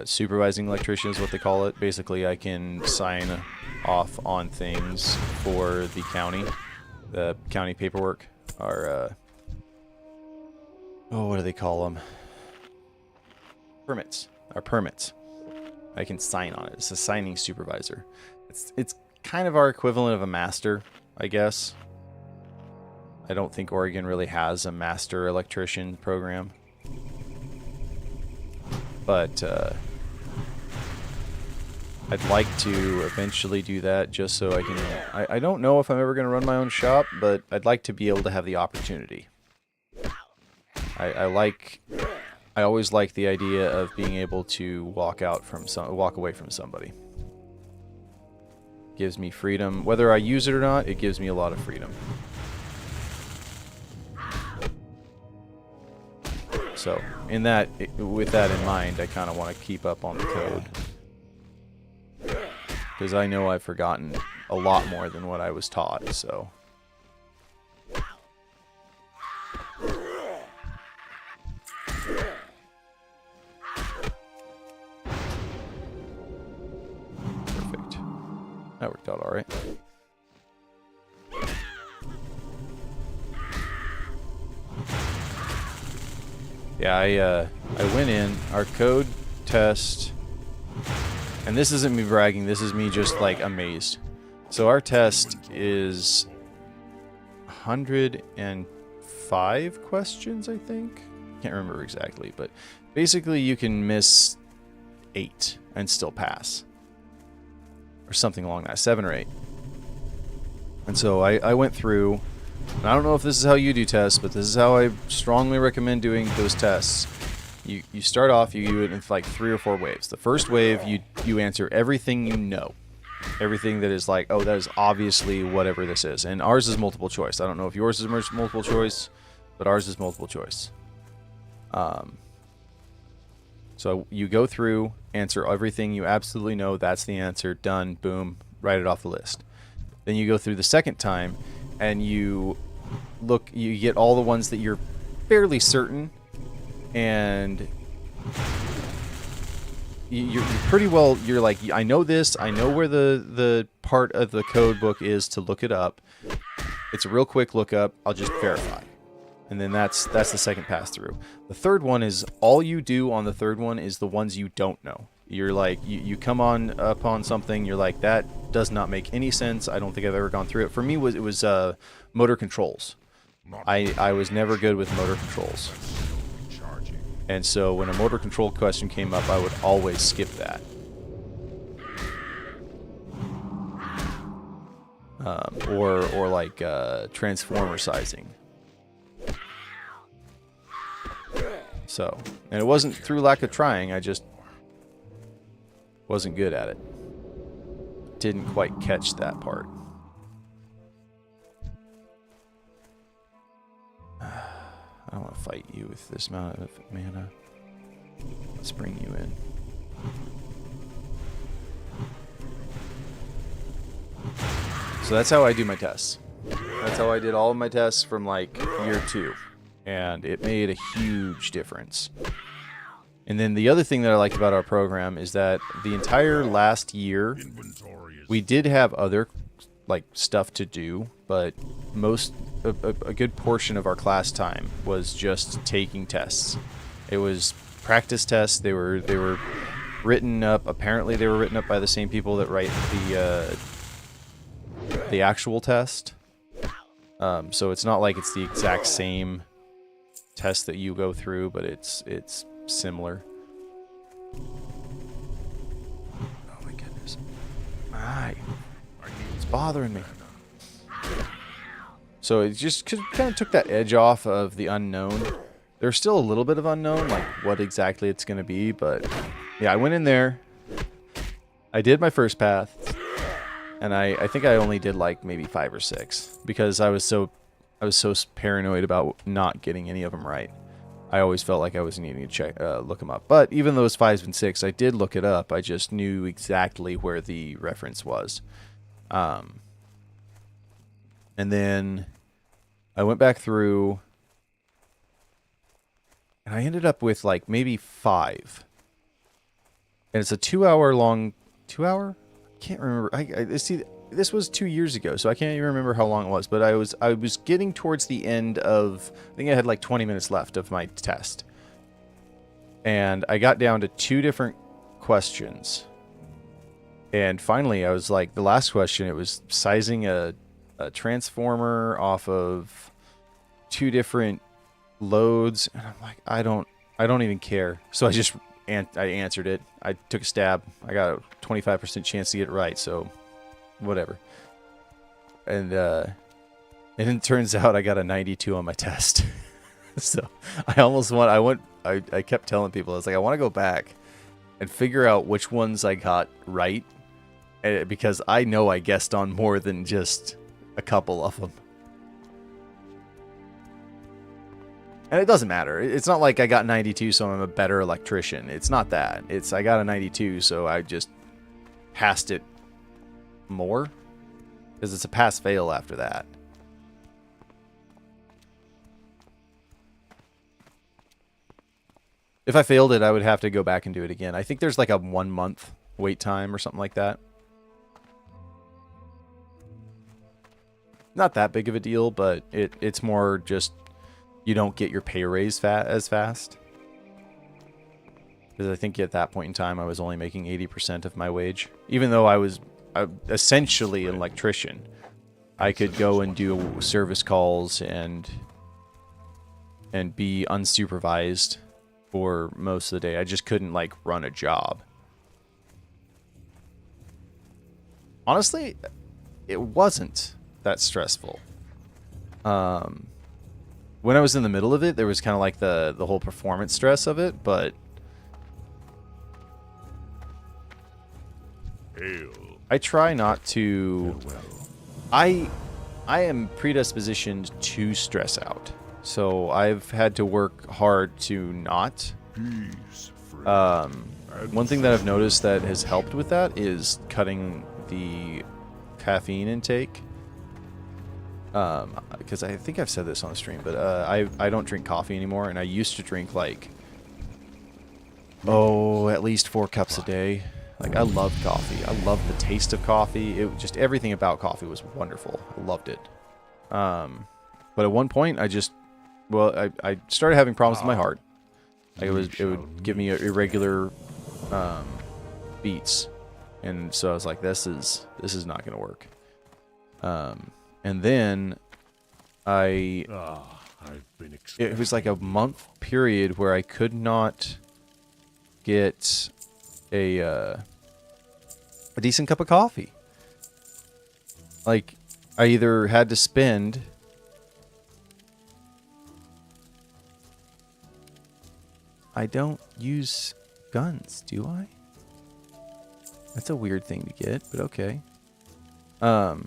[SPEAKER 1] supervising electrician, is what they call it. Basically, I can sign off on things for the county paperwork, or what do they call them? Permits. Our permits. I can sign on it. It's a signing supervisor. It's kind of our equivalent of a master, I guess. I don't think Oregon really has a master electrician program, but I'd like to eventually do that just so I can. I don't know if I'm ever going to run my own shop, but I'd like to be able to have the opportunity. I always like the idea of being able to walk away from somebody. Gives me freedom. Whether I use it or not, it gives me a lot of freedom. So, with that in mind, I kind of want to keep up on the code. Because I know I've forgotten a lot more than what I was taught, so. Perfect. That worked out alright. Yeah, I went in, our code test, and this isn't me bragging, this is me just like amazed. So our test is 105 questions, I think. Can't remember exactly, but basically you can miss 8 and still pass. Or something along that, 7 or 8. And so I went through. I don't know if this is how you do tests, but this is how I strongly recommend doing those tests. You start off, you do it in like 3 or 4 waves. The first wave, you answer everything you know. Everything that is like, oh, that is obviously whatever this is. And ours is multiple choice. I don't know if yours is multiple choice, but ours is multiple choice. So you go through, answer everything you absolutely know, that's the answer, done, boom, write it off the list. Then you go through the second time, and you get all the ones that you're fairly certain, and you're pretty well, you're like, I know this, I know where the part of the code book is to look it up. It's a real quick lookup, I'll just verify. And then that's the second pass through. The third one is, all you do on the third one is the ones you don't know. You're like, you come upon something, you're like, that does not make any sense. I don't think I've ever gone through it. For me, it was motor controls. I was never good with motor controls. And so when a motor control question came up, I would always skip that. or like transformer sizing. So, and it wasn't through lack of trying. I just wasn't good at it. Didn't quite catch that part. I don't want to fight you with this amount of mana. Let's bring you in. So that's how I do my tests. That's how I did all of my tests from like year 2. And it made a huge difference. And then the other thing that I liked about our program is that the entire last year, we did have other like stuff to do, but a good portion of our class time was just taking tests. It was practice tests. They were written up. Apparently, they were written up by the same people that write the actual test. So it's not like it's the exact same test that you go through, but it's similar. Oh my goodness! It's bothering me. So it just kind of took that edge off of the unknown. There's still a little bit of unknown, like what exactly it's going to be, but yeah, I went in there. I did my first path, and I think I only did like maybe 5 or 6 because I was so paranoid about not getting any of them right. I always felt like I was needing to look them up. But even those 5s and 6, I did look it up. I just knew exactly where the reference was. And then I went back through, and I ended up with like maybe 5. And it's a 2-hour long, 2 hour? I can't remember. I see. This was 2 years ago, so I can't even remember how long it was. But I was getting towards the end of. I think I had like 20 minutes left of my test, and I got down to 2 different questions. And finally, I was like, the last question. It was sizing a transformer off of 2 different loads, and I'm like, I don't even care. So I answered it. I took a stab. I got a 25% chance to get it right, so whatever. And it turns out I got a 92 on my test. So I kept telling people, I was like, I want to go back and figure out which ones I got right, because I know I guessed on more than just a couple of them. And it doesn't matter. It's not like I got 92, so I'm a better electrician. It's not that. It's I got a 92, so I just passed it more. Because it's a pass-fail after that. If I failed it, I would have to go back and do it again. I think there's like a 1-month wait time or something like that. Not that big of a deal, but it's more just you don't get your pay raise as fast. Because I think at that point in time, I was only making 80% of my wage. Even though I was essentially an electrician. I could go and do service calls and be unsupervised for most of the day. I just couldn't, like, run a job. Honestly, it wasn't that stressful. When I was in the middle of it, there was kind of like the whole performance stress of it, but I try not to. I am predispositioned to stress out, so I've had to work hard to not. One thing that I've noticed that has helped with that is cutting the caffeine intake. Because I think I've said this on the stream, but I don't drink coffee anymore, and I used to drink like at least 4 cups a day. Like, I loved coffee. I loved the taste of coffee. It just everything about coffee was wonderful. I loved it. But at one point, I started having problems with my heart. Like it would give me irregular beats, and so I was like, this is not gonna work. And then it was like a month period where I could not get a decent cup of coffee. Like, I either had to spend... I don't use guns, do I? That's a weird thing to get, but okay. But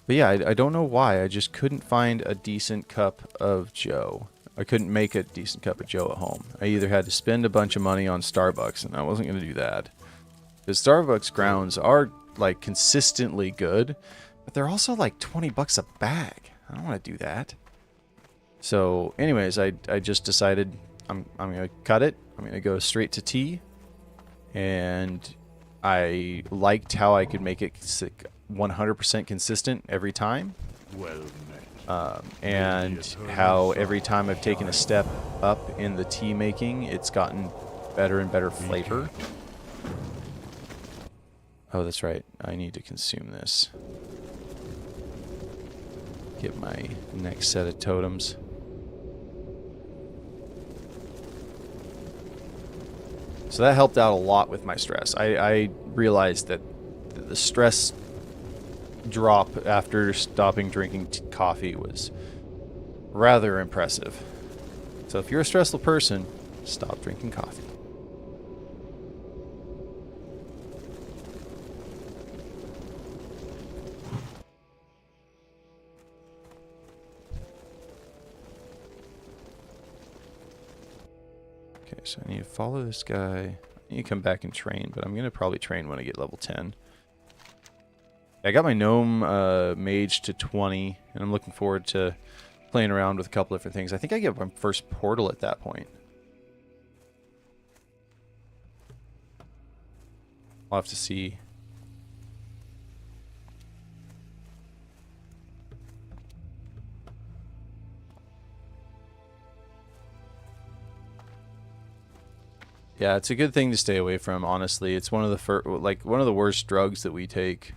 [SPEAKER 1] yeah, I don't know why. I just couldn't find a decent cup of Joe. I couldn't make a decent cup of Joe at home. I either had to spend a bunch of money on Starbucks, and I wasn't going to do that. Because Starbucks grounds are, like, consistently good, but they're also, like, 20 bucks a bag. I don't want to do that. So, anyways, I just decided I'm going to cut it. I'm going to go straight to tea. And I liked how I could make it 100% consistent every time.
[SPEAKER 3] Well
[SPEAKER 1] And how every time I've taken a step up in the tea making, it's gotten better and better flavor. Oh, that's right. I need to consume this. Get my next set of totems. So that helped out a lot with my stress. I realized that the stress drop after stopping drinking coffee was rather impressive. So if you're a stressful person, stop drinking coffee. Okay, so I need to follow this guy. I need to come back and train, but I'm going to probably train when I get level 10. I got my gnome mage to 20, and I'm looking forward to playing around with a couple different things. I think I get my first portal at that point. I'll have to see. Yeah, it's a good thing to stay away from, honestly. It's one of the one of the worst drugs that we take,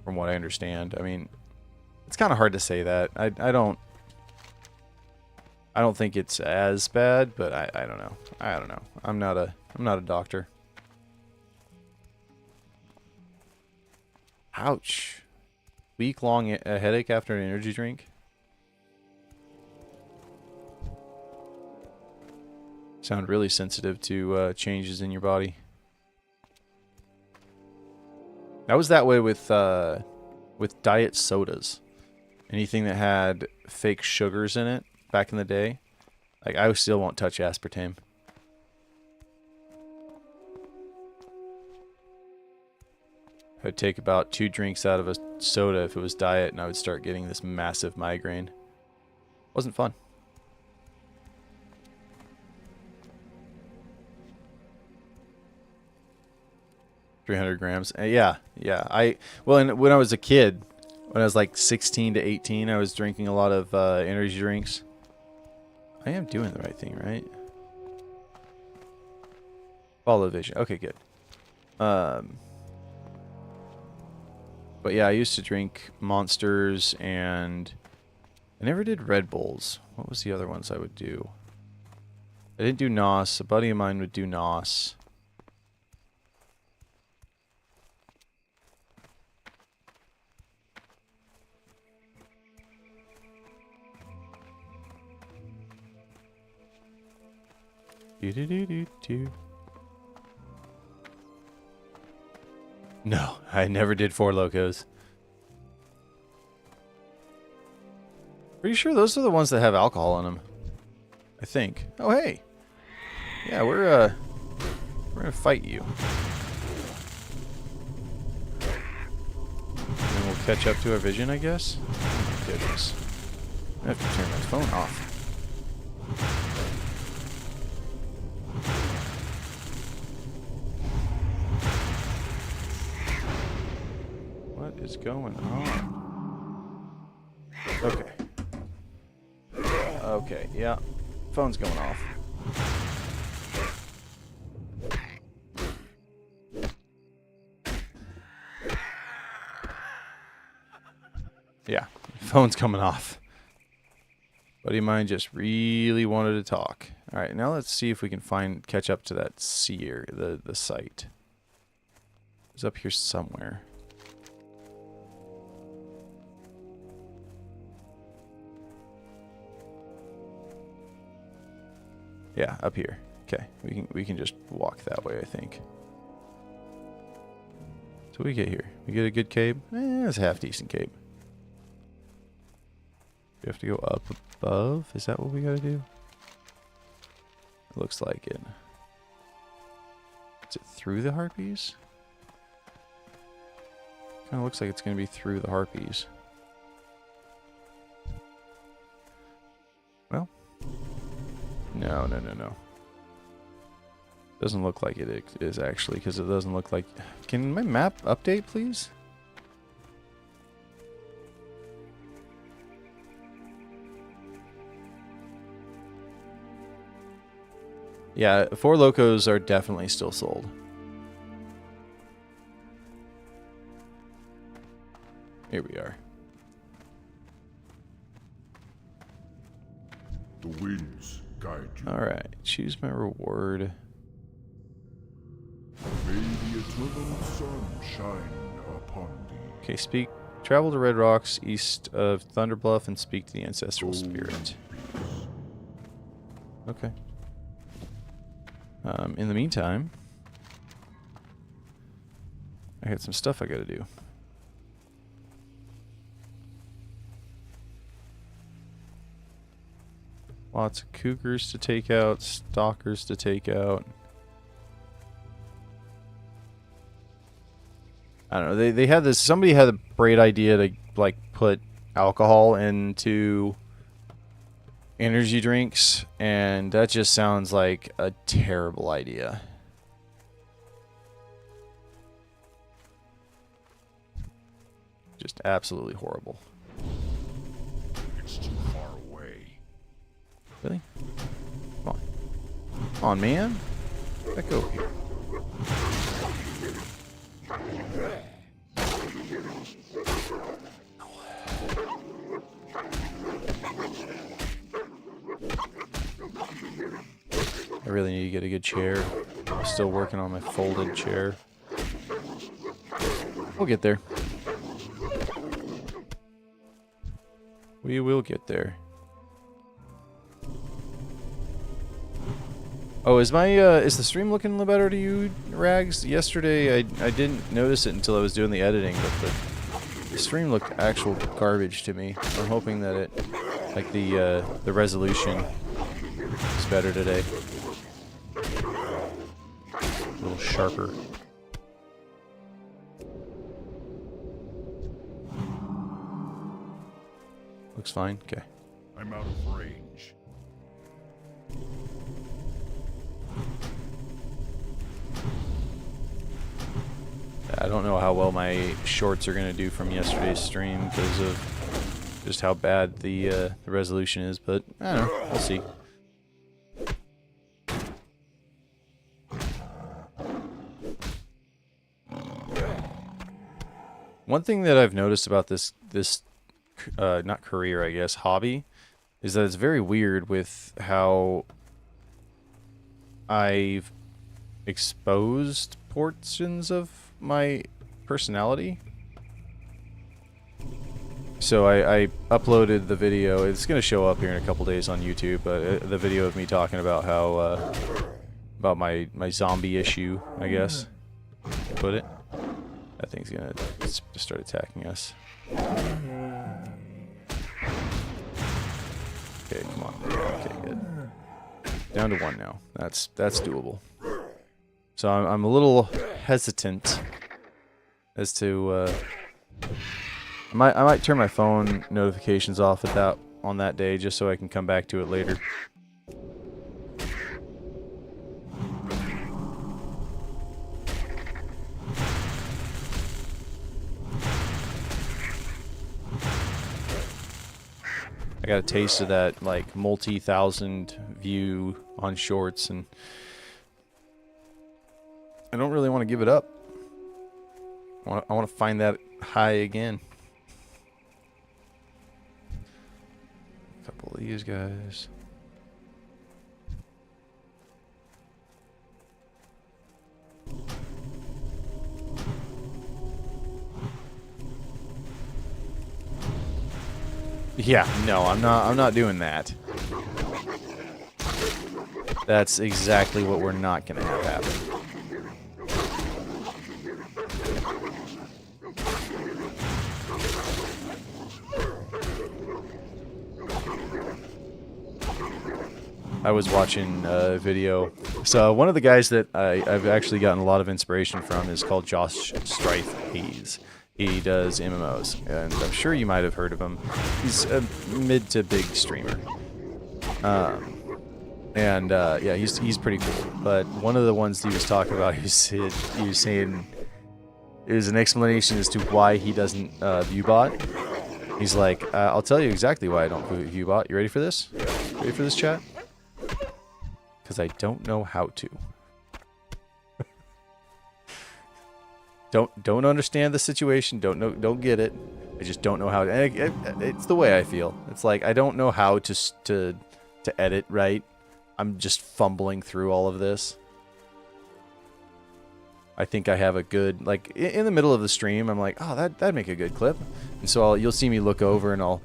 [SPEAKER 1] from what I understand. I mean, it's kind of hard to say that. I don't think it's as bad, but I don't know. I don't know. I'm not a doctor. Ouch. Week-long headache after an energy drink. Sound really sensitive to changes in your body. I was that way with diet sodas. Anything that had fake sugars in it back in the day. Like, I still won't touch aspartame. I'd take about 2 drinks out of a soda if it was diet, and I would start getting this massive migraine. Wasn't fun. $300 grams. Yeah. Well, and when I was a kid, when I was like 16 to 18, I was drinking a lot of energy drinks. I am doing the right thing, right? Follow vision. Okay, good. But yeah, I used to drink Monsters, and I never did Red Bulls. What was the other ones I would do? I didn't do NOS. A buddy of mine would do NOS. No, I never did Four Locos. Pretty sure those are the ones that have alcohol in them. I think. Oh, hey. Yeah, we're gonna fight you. And we'll catch up to our vision, I guess. Oh, my goodness. I have to turn my phone off. What is going on? Okay. Okay, yeah. Phone's going off. Yeah, phone's coming off. Buddy of mine just really wanted to talk. Alright, now let's see if we can catch up to that sea area, the site. It's up here somewhere. Yeah, up here. Okay, we can just walk that way, I think. So we get here. We get a good cave. It's a half decent cave. We have to go up above. Is that what we gotta do? It looks like it. Is it through the harpies? Kind of looks like it's gonna be through the harpies. Well, no. Doesn't look like it is actually, because it doesn't look like... Can my map update, please? Yeah, 4 locos are definitely still sold. Here we are.
[SPEAKER 3] The winds guide you.
[SPEAKER 1] Alright, choose my reward.
[SPEAKER 3] May the eternal sun shine upon thee.
[SPEAKER 1] Okay, travel to Red Rocks east of Thunder Bluff and speak to the ancestral spirit. Okay. In the meantime, I got some stuff I gotta do. Lots of cougars to take out, stalkers to take out. I don't know. They had this. Somebody had a great idea to like put alcohol into energy drinks, and that just sounds like a terrible idea. Just absolutely horrible.
[SPEAKER 3] It's too far away.
[SPEAKER 1] Really? Come on. Come on, man. Back over here. I really need to get a good chair. I'm still working on my folded chair. We'll get there. We will get there. Oh, is the stream looking a little better to you, Rags? Yesterday I didn't notice it until I was doing the editing, but the stream looked actual garbage to me. I'm hoping that it, like the resolution is better today. A little sharper. Looks fine. Okay.
[SPEAKER 3] I'm out of range.
[SPEAKER 1] I don't know how well my shorts are going to do from yesterday's stream because of just how bad the resolution is, but I don't know. We'll see. One thing that I've noticed about this not career, I guess, hobby, is that it's very weird with how I've exposed portions of my personality. So I uploaded the video. It's going to show up here in a couple days on YouTube, but the video of me talking about how about my zombie issue, I guess. Put it. That thing's going to start attacking us. Okay, come on. Okay, good. Down to 1 now. That's doable. So I'm a little hesitant as to I might turn my phone notifications off on that day just so I can come back to it later. I got a taste of that like multi-thousand view on shorts, and I don't really want to give it up. I want to find that high again. A couple of these guys. Yeah, no, I'm not doing that. That's exactly what we're not going to have happen. I was watching a video. So one of the guys that I've actually gotten a lot of inspiration from is called Josh Strife Hayes. He does MMOs, and I'm sure you might have heard of him. He's a mid to big streamer. Yeah, he's pretty cool. But one of the ones he was talking about, he was saying, it was an explanation as to why he doesn't view bot. He's like, I'll tell you exactly why I don't view bot. You ready for this? Ready for this, chat? Because I don't know how to. Don't understand the situation. Don't get it. I just don't know how. It's the way I feel. It's like I don't know how to edit right. I'm just fumbling through all of this. I think I have a good, like, in the middle of the stream, I'm like, oh, that'd make a good clip. And so you'll see me look over and I'll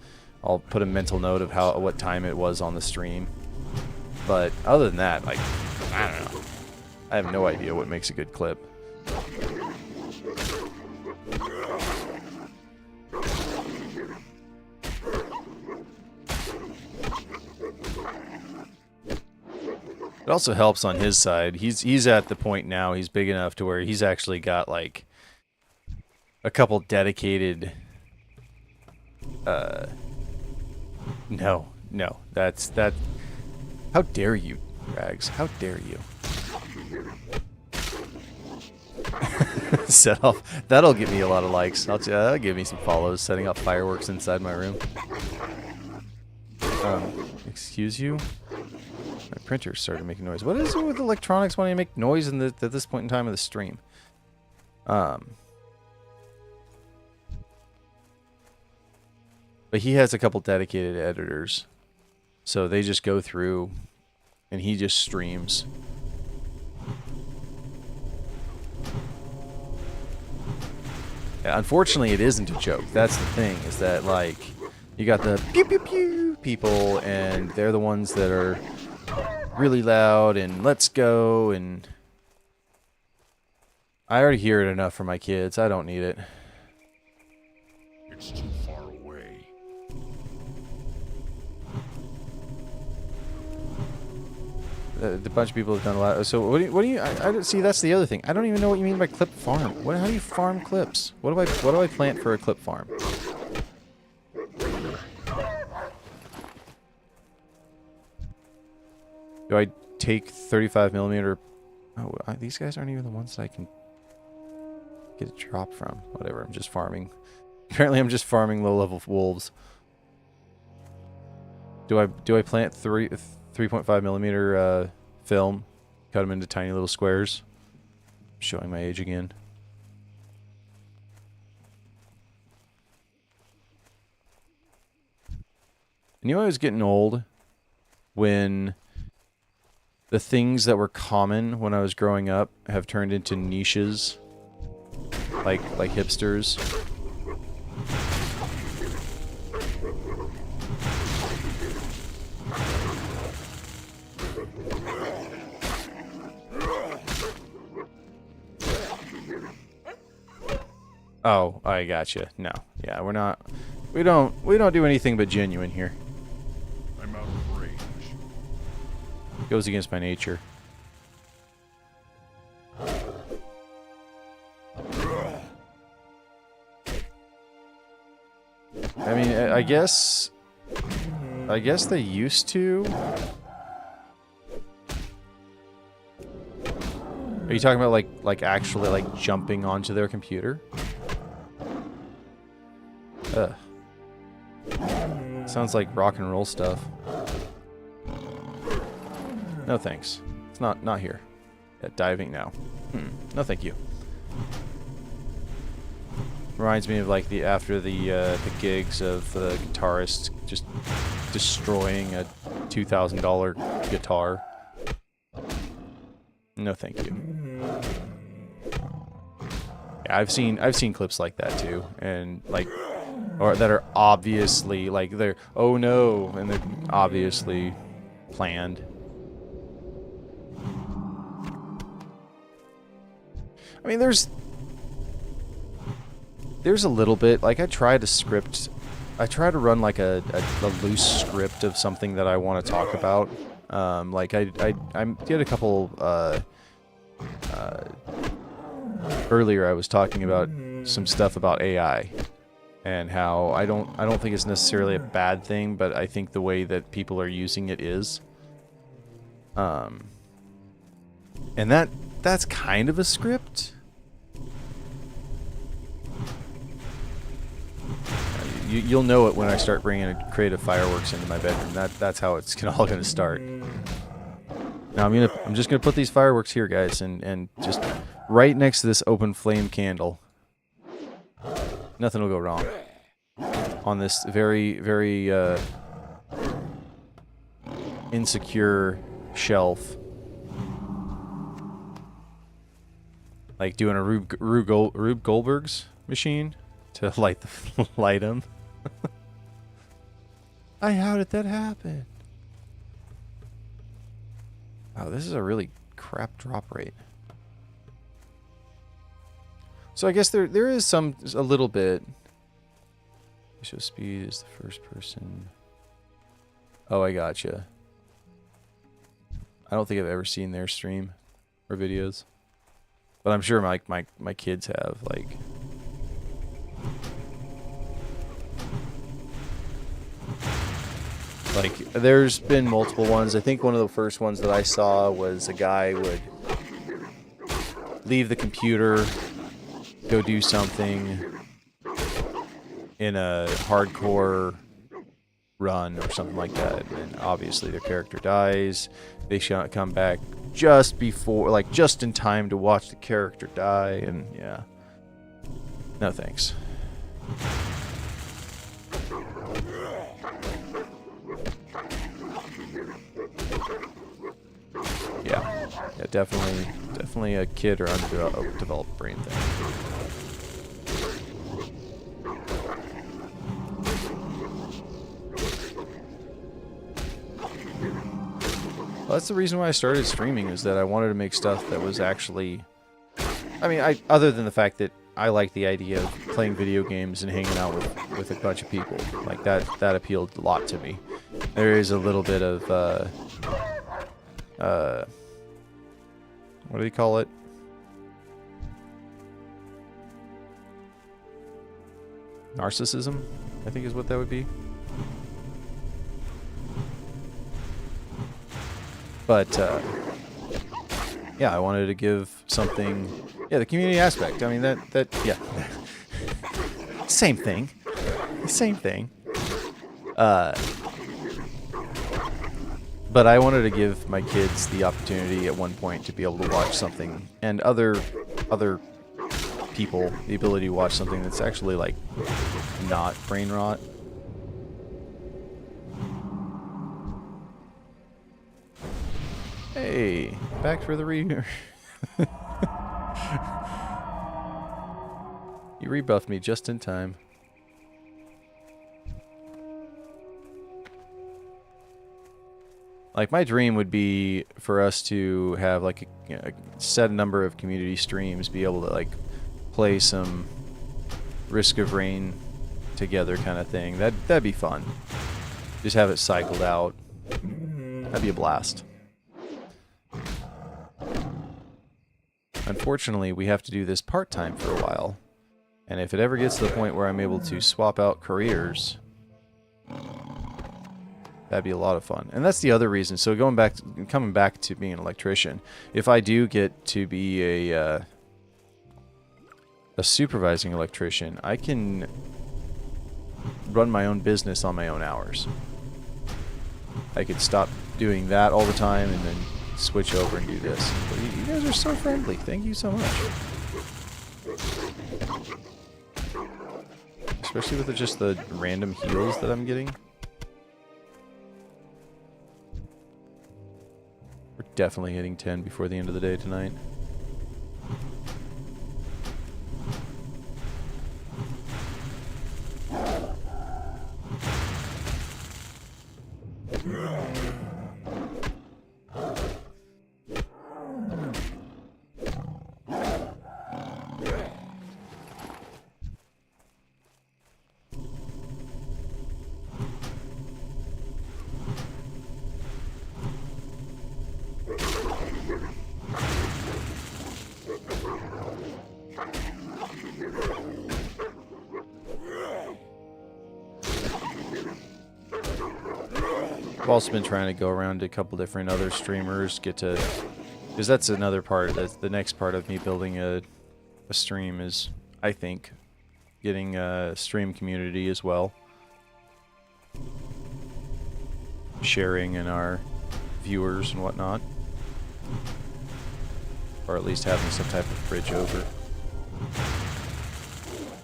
[SPEAKER 1] put a mental note of what time it was on the stream. But other than that, like, I don't know. I have no idea what makes a good clip. It also helps on his side. He's at the point now, he's big enough to where he's actually got like a couple dedicated no, that's how dare you, Rags? How dare you? Set off. That'll get me a lot of likes. That'll give me some follows. Setting up fireworks inside my room. Excuse you? My printer started making noise. What is it with electronics when you make noise at this point in time of the stream? But he has a couple dedicated editors. So they just go through and he just streams. Yeah, unfortunately, it isn't a joke. That's the thing, is that, like, you got the pew pew pew people, and they're the ones that are really loud and let's go, and I already hear it enough from my kids. I don't need it.
[SPEAKER 3] It's too far away.
[SPEAKER 1] The bunch of people have done a lot. So what do you? I don't see. That's the other thing. I don't even know what you mean by clip farm. How do you farm clips? What do I plant for a clip farm? Do I take 35mm? Oh, these guys aren't even the ones that I can get a drop from. Whatever. I'm just farming. Apparently, I'm just farming low-level wolves. Do I plant 3.5mm film? Cut them into tiny little squares. Showing my age again. And you know I was getting old when the things that were common when I was growing up have turned into niches, like hipsters. Oh, I gotcha. No, yeah, we're not. We don't do anything but genuine here.
[SPEAKER 3] I'm out of range.
[SPEAKER 1] Goes against my nature. I mean, I guess they used to. Are you talking about like actually like jumping onto their computer? Ugh. Sounds like rock and roll stuff. No thanks. It's not here. Yeah, diving now. No thank you. Reminds me of like after the gigs of the guitarist just destroying a $2,000 guitar. No thank you. Yeah, I've seen clips like that too, and like, or that are obviously like they're oh no, and they're obviously planned. I mean, there's a little bit. Like, I try to run like a loose script of something that I want to talk about. Like I did a couple earlier. I was talking about some stuff about AI and how I don't think it's necessarily a bad thing, but I think the way that people are using it is. And that's kind of a script. You'll know it when I start bringing creative fireworks into my bedroom. That's how it's all gonna start. Now I'm just gonna put these fireworks here, guys, and just right next to this open flame candle. Nothing will go wrong on this very, very insecure shelf. Like doing a Rube Goldberg's machine to light them. How did that happen? Wow, this is a really crap drop rate. So I guess there is a little bit. Show speed is the first person. Oh, I gotcha. I don't think I've ever seen their stream or videos, but I'm sure my kids have. Like, there's been multiple ones. I think one of the first ones that I saw was a guy would leave the computer, go do something in a hardcore run or something like that, and obviously their character dies. They should come back just before, like, just in time to watch the character die, and yeah. No thanks. Yeah, definitely a kid or undeveloped brain thing. Well, that's the reason why I started streaming, is that I wanted to make stuff that was actually... I mean, other than the fact that I like the idea of playing video games and hanging out with a bunch of people. Like, that appealed a lot to me. There is a little bit of, what do you call it? Narcissism, I think is what that would be. But, yeah, I wanted to give something... Yeah, the community aspect. I mean, yeah. Same thing. Same thing. But I wanted to give my kids the opportunity at one point to be able to watch something, and other people the ability to watch something that's actually, like, not brain rot. Hey, back for the You rebuffed me just in time. Like, my dream would be for us to have, like, a set number of community streams, be able to, like, play some Risk of Rain together kind of thing. That'd be fun. Just have it cycled out. That'd be a blast. Unfortunately, we have to do this part-time for a while. And if it ever gets to the point where I'm able to swap out careers, that'd be a lot of fun. And that's the other reason. So coming back to being an electrician, if I do get to be a supervising electrician, I can run my own business on my own hours. I could stop doing that all the time and then switch over and do this. But you guys are so friendly. Thank you so much. Especially with just the random heals that I'm getting. We're definitely hitting 10 before the end of the day tonight. I've also been trying to go around to a couple different other streamers, because that's another part. That's the next part of me building a stream is, I think, getting a stream community as well. Sharing in our viewers and whatnot. Or at least having some type of bridge over.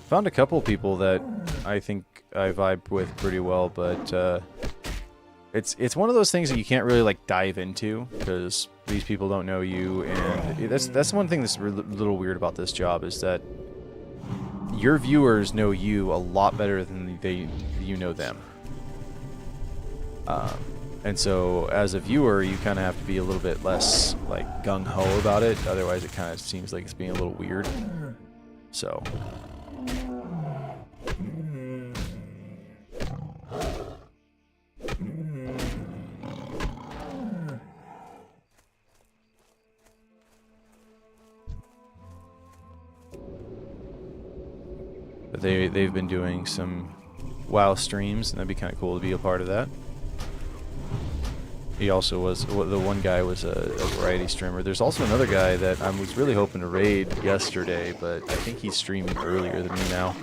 [SPEAKER 1] Found a couple people that I think I vibe with pretty well, but it's one of those things that you can't really like dive into because these people don't know you, and that's one thing that's a little weird about this job is that your viewers know you a lot better than you know them. And so as a viewer, you kind of have to be a little bit less like gung-ho about it, otherwise it kind of seems like it's being a little weird. So but they've been doing some WoW streams, and that'd be kind of cool to be a part of that. He also was, the one guy was a variety streamer. There's also another guy that I was really hoping to raid yesterday, but I think he's streaming earlier than me now.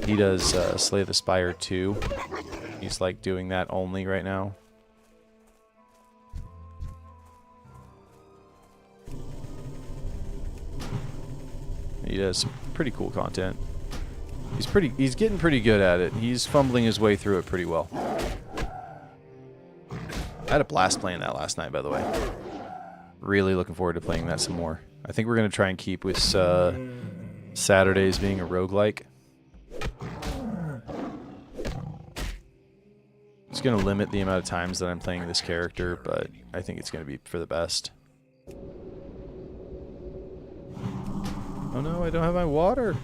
[SPEAKER 1] He does Slay the Spire 2. He's like doing that only right now. He does some pretty cool content. He's getting pretty good at it. He's fumbling his way through it pretty well. I had a blast playing that last night, by the way. Really looking forward to playing that some more. I think we're going to try and keep with Saturdays being a roguelike. It's going to limit the amount of times that I'm playing this character, but I think it's going to be for the best. Oh no, I don't have my water.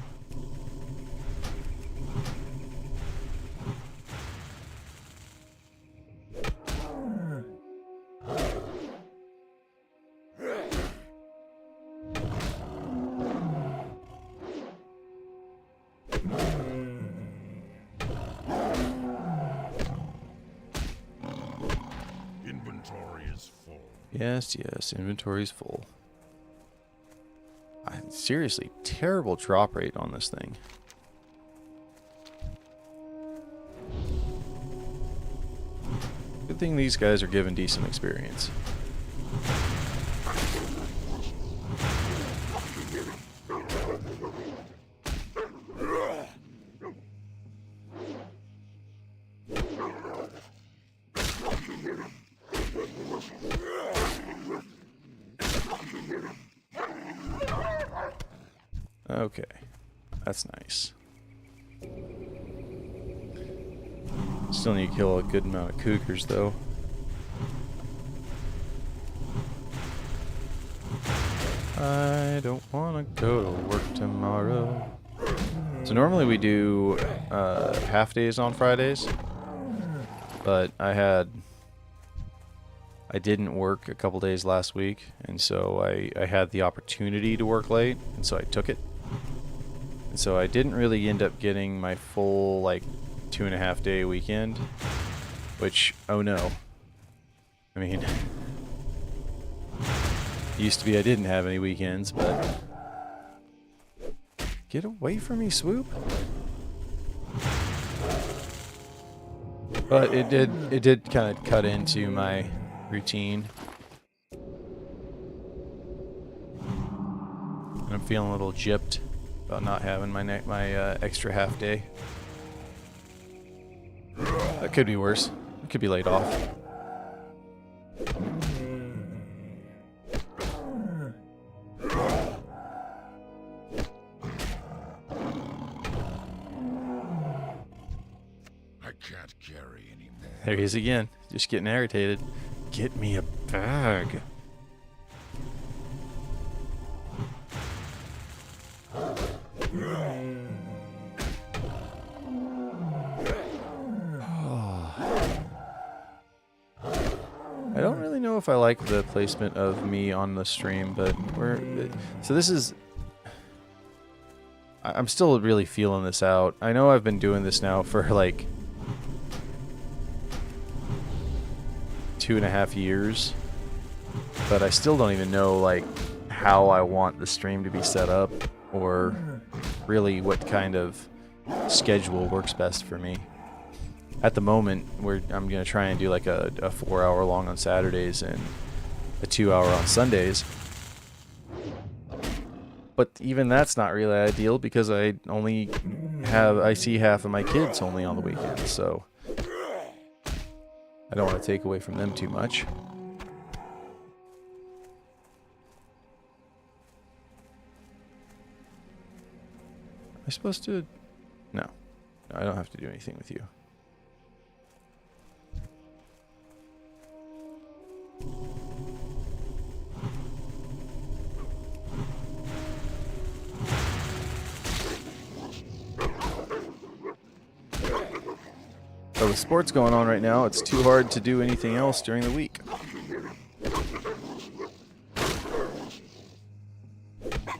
[SPEAKER 1] Yes, inventory's full. Seriously, terrible drop rate on this thing. Good thing these guys are given decent experience. Okay, that's nice. Still need to kill a good amount of cougars, though. I don't want to go to work tomorrow. So normally we do half days on Fridays, but I didn't work a couple days last week, and so I had the opportunity to work late, and so I took it. And so I didn't really end up getting my full, like, 2.5 day weekend, which, oh no. I mean, used to be I didn't have any weekends, but get away from me, Swoop. But it did kind of cut into my routine. And I'm feeling a little gypped about not having my extra half day. That could be worse. I could be laid off.
[SPEAKER 3] I can't carry anymore.
[SPEAKER 1] There he is again, just getting irritated. Get me a bag. I don't really know if I like the placement of me on the stream, but so this is, I'm still really feeling this out. I know I've been doing this now for like 2.5 years, but I still don't even know like how I want the stream to be set up, or really what kind of schedule works best for me. At the moment, I'm gonna try and do like a 4-hour long on Saturdays and a 2-hour on Sundays. But even that's not really ideal because I see half of my kids only on the weekends, so I don't want to take away from them too much. Am I supposed to? No, I don't have to do anything with you. So with sports going on right now, it's too hard to do anything else during the week.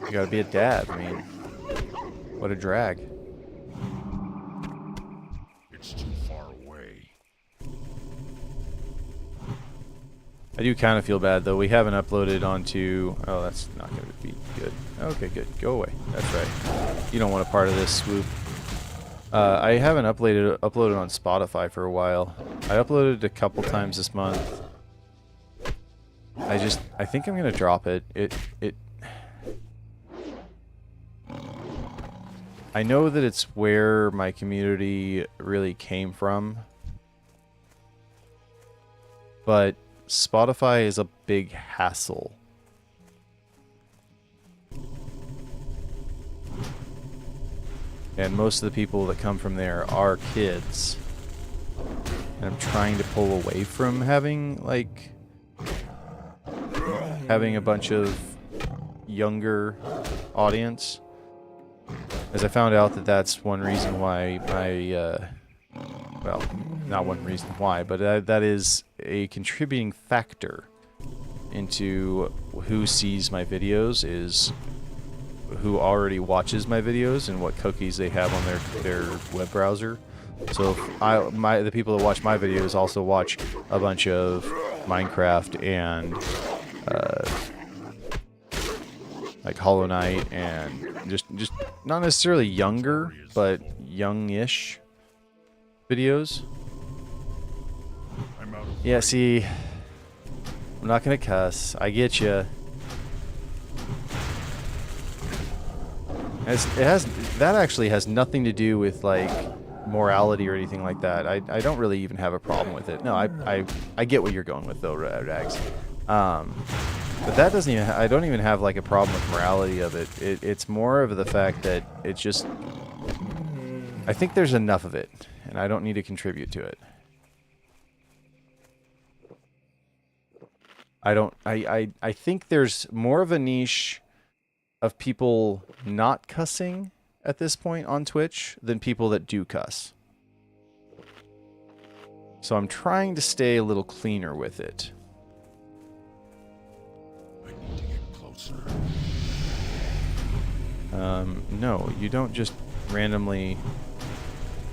[SPEAKER 1] You gotta be a dad. I mean, what a drag.
[SPEAKER 3] It's too far away.
[SPEAKER 1] I do kind of feel bad though. We haven't uploaded onto. Oh, that's not gonna be good. Okay, good. Go away. That's right. You don't want a part of this swoop. I haven't uploaded on Spotify for a while. I uploaded a couple times this month. I think I'm gonna drop it. I know that it's where my community really came from, but Spotify is a big hassle. And most of the people that come from there are kids. And I'm trying to pull away from having a bunch of younger audience. As I found out that that's one reason why well, not one reason why, but that is a contributing factor into who sees my videos, is who already watches my videos and what cookies they have on their web browser. So if the people that watch my videos also watch a bunch of Minecraft and like Hollow Knight and just not necessarily younger, but youngish videos. Yeah, see, I'm not gonna cuss. I get you. That actually has nothing to do with like morality or anything like that. I don't really even have a problem with it. No, I get what you're going with though, Rags. But that doesn't even. I don't even have like a problem with morality of it. It's more of the fact that it's just. I think there's enough of it, and I don't need to contribute to it. I think there's more of a niche of people not cussing at this point on Twitch than people that do cuss. So I'm trying to stay a little cleaner with it.
[SPEAKER 3] I need to get closer.
[SPEAKER 1] No, you don't just randomly.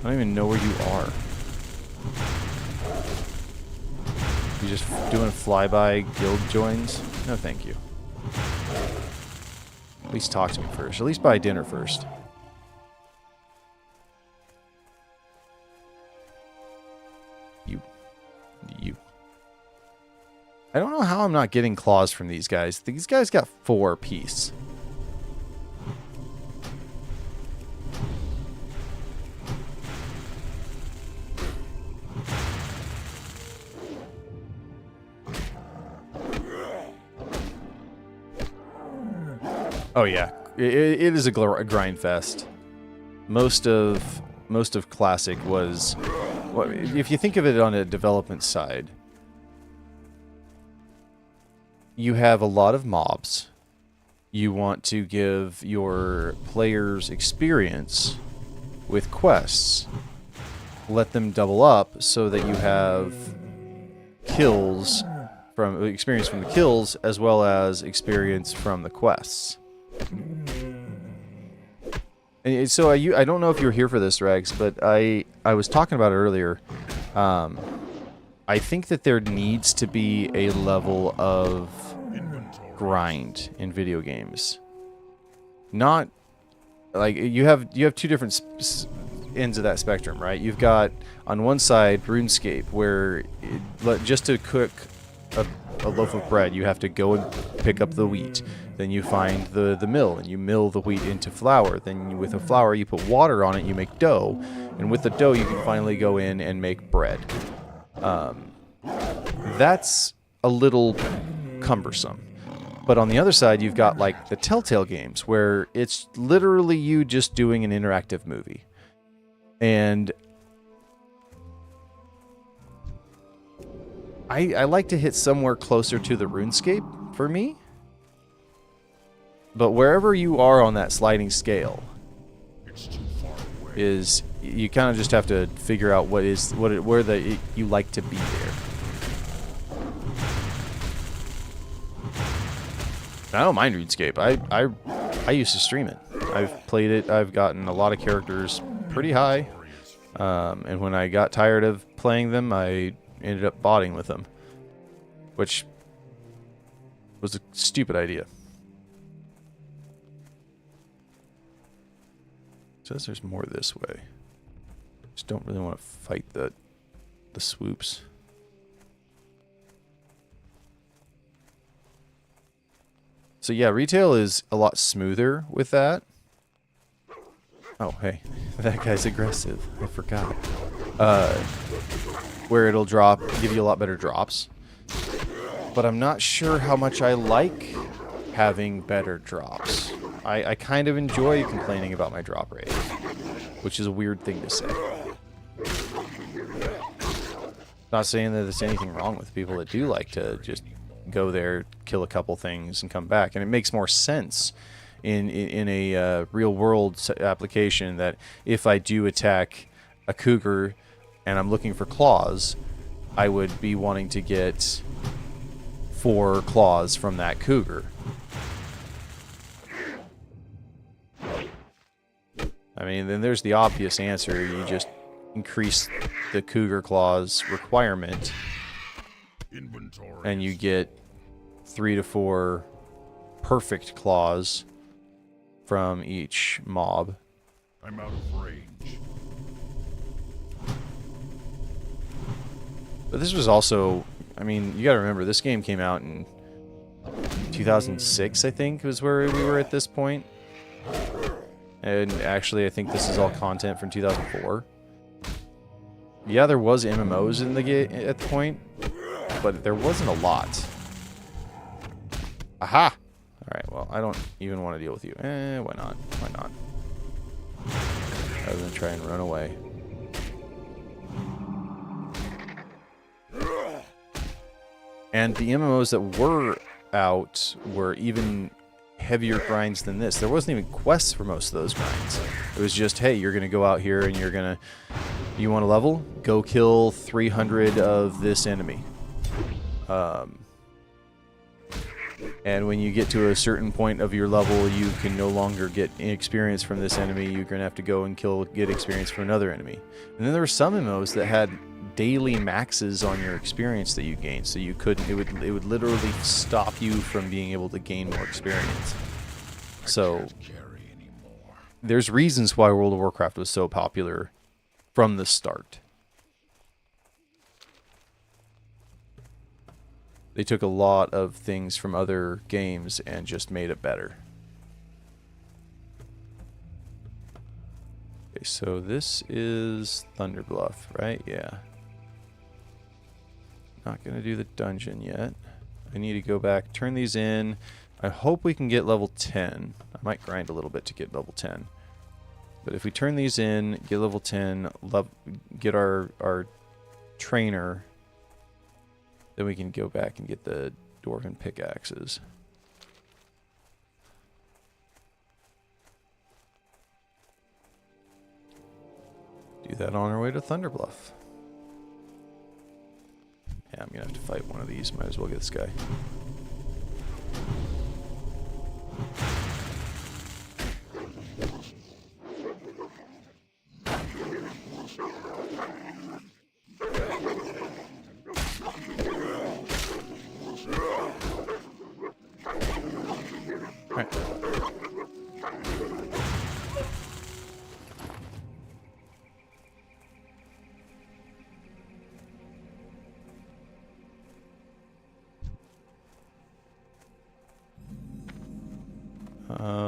[SPEAKER 1] I don't even know where you are. You just doing flyby guild joins? No, thank you. At least talk to me first. At least buy dinner first. You. I don't know how I'm not getting claws from these guys. These guys got 4 apiece. Oh yeah, it is a grind fest. Most of Classic was, well, if you think of it on a development side, you have a lot of mobs. You want to give your players experience with quests. Let them double up so that you have kills from experience from the kills as well as experience from the quests. And so I don't know if you were here for this, Regs, but I was talking about it earlier. I think that there needs to be a level of grind in video games. Not like you have two different ends of that spectrum, right? You've got on one side RuneScape, where just to cook a loaf of bread, you have to go and pick up the wheat. Then you find the mill, and you mill the wheat into flour. Then with the flour, you put water on it, you make dough. And with the dough, you can finally go in and make bread. That's a little cumbersome. But on the other side, you've got like the Telltale games, where it's literally you just doing an interactive movie. And I like to hit somewhere closer to the RuneScape for me. But wherever you are on that sliding scale is you kind of just have to figure out where you like to be there. I don't mind RuneScape. I used to stream it. I've played it. I've gotten a lot of characters pretty high. And when I got tired of playing them, I ended up botting with them, which was a stupid idea. It says there's more this way. Just don't really want to fight the swoops. So yeah, retail is a lot smoother with that. Oh, hey, that guy's aggressive. I forgot. Where it'll give you a lot better drops. But I'm not sure how much I like having better drops. I kind of enjoy complaining about my drop rate, which is a weird thing to say. Not saying that there's anything wrong with people that do like to just go there, kill a couple things, and come back. And it makes more sense in a real-world application that if I do attack a cougar and I'm looking for claws, I would be wanting to get 4 claws from that cougar. I mean, then there's the obvious answer. You just increase the cougar claws requirement, and you get 3 to 4 perfect claws from each mob.
[SPEAKER 3] I'm out of range.
[SPEAKER 1] But this was also, I mean, you gotta remember, this game came out in 2006, I think, was where we were at this point. And actually, I think this is all content from 2004. Yeah, there was MMOs in the game at the point, but there wasn't a lot. Aha! Alright, well, I don't even want to deal with you. Why not? Why not? Rather than try and run away. And the MMOs that were out were even heavier grinds than this. There wasn't even quests for most of those grinds. It was just, hey, you're going to go out here and you want to level? Go kill 300 of this enemy. And when you get to a certain point of your level, you can no longer get experience from this enemy. You're going to have to go and get experience from another enemy. And then there were some MMOs that had daily maxes on your experience that you gained, so you couldn't. It would literally stop you from being able to gain more experience. So there's reasons why World of Warcraft was so popular from the start. They took a lot of things from other games and just made it better. Okay, so this is Thunderbluff, right? Yeah. Not going to do the dungeon yet. I need to go back, turn these in. I hope we can get level 10. I might grind a little bit to get level 10. But if we turn these in, get level 10, get our trainer, then we can go back and get the dwarven pickaxes. Do that on our way to Thunderbluff. Yeah, I'm gonna have to fight one of these. Might as well get this guy.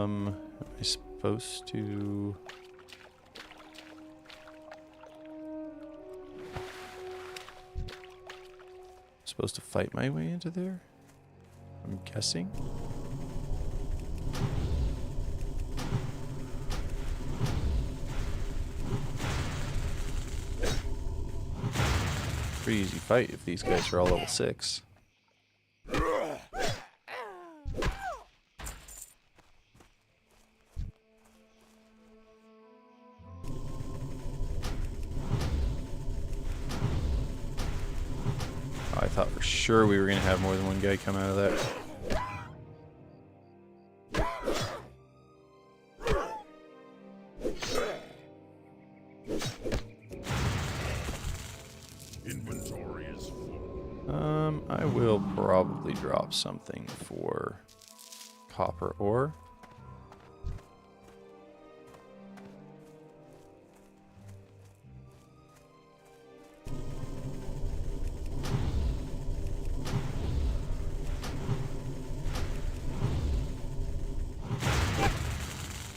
[SPEAKER 1] Am I supposed to? Supposed to fight my way into there? I'm guessing. Pretty easy fight if these guys are all level 6. I thought for sure we were going to have more than one guy come out of that.
[SPEAKER 3] Inventory is full.
[SPEAKER 1] I will probably drop something for copper ore.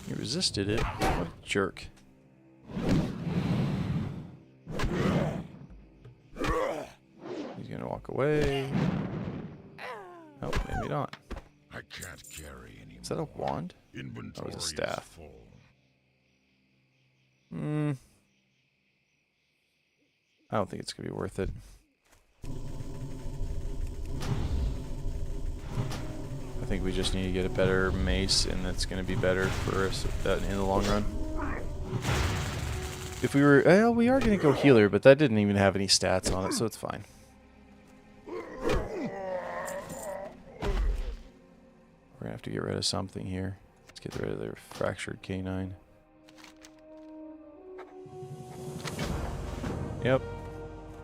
[SPEAKER 1] He resisted it. What a jerk. He's gonna walk away. Oh, maybe not.
[SPEAKER 3] I can't carry any.
[SPEAKER 1] Is that a wand?
[SPEAKER 3] Inventory
[SPEAKER 1] That was a staff.
[SPEAKER 3] is full.
[SPEAKER 1] I don't think it's gonna be worth it. I think we just need to get a better mace, and that's gonna be better for us in the long run. If we were, well, we are gonna go healer, but that didn't even have any stats on it, so it's fine. We're gonna have to get rid of something here. Let's get rid of their fractured canine. Yep.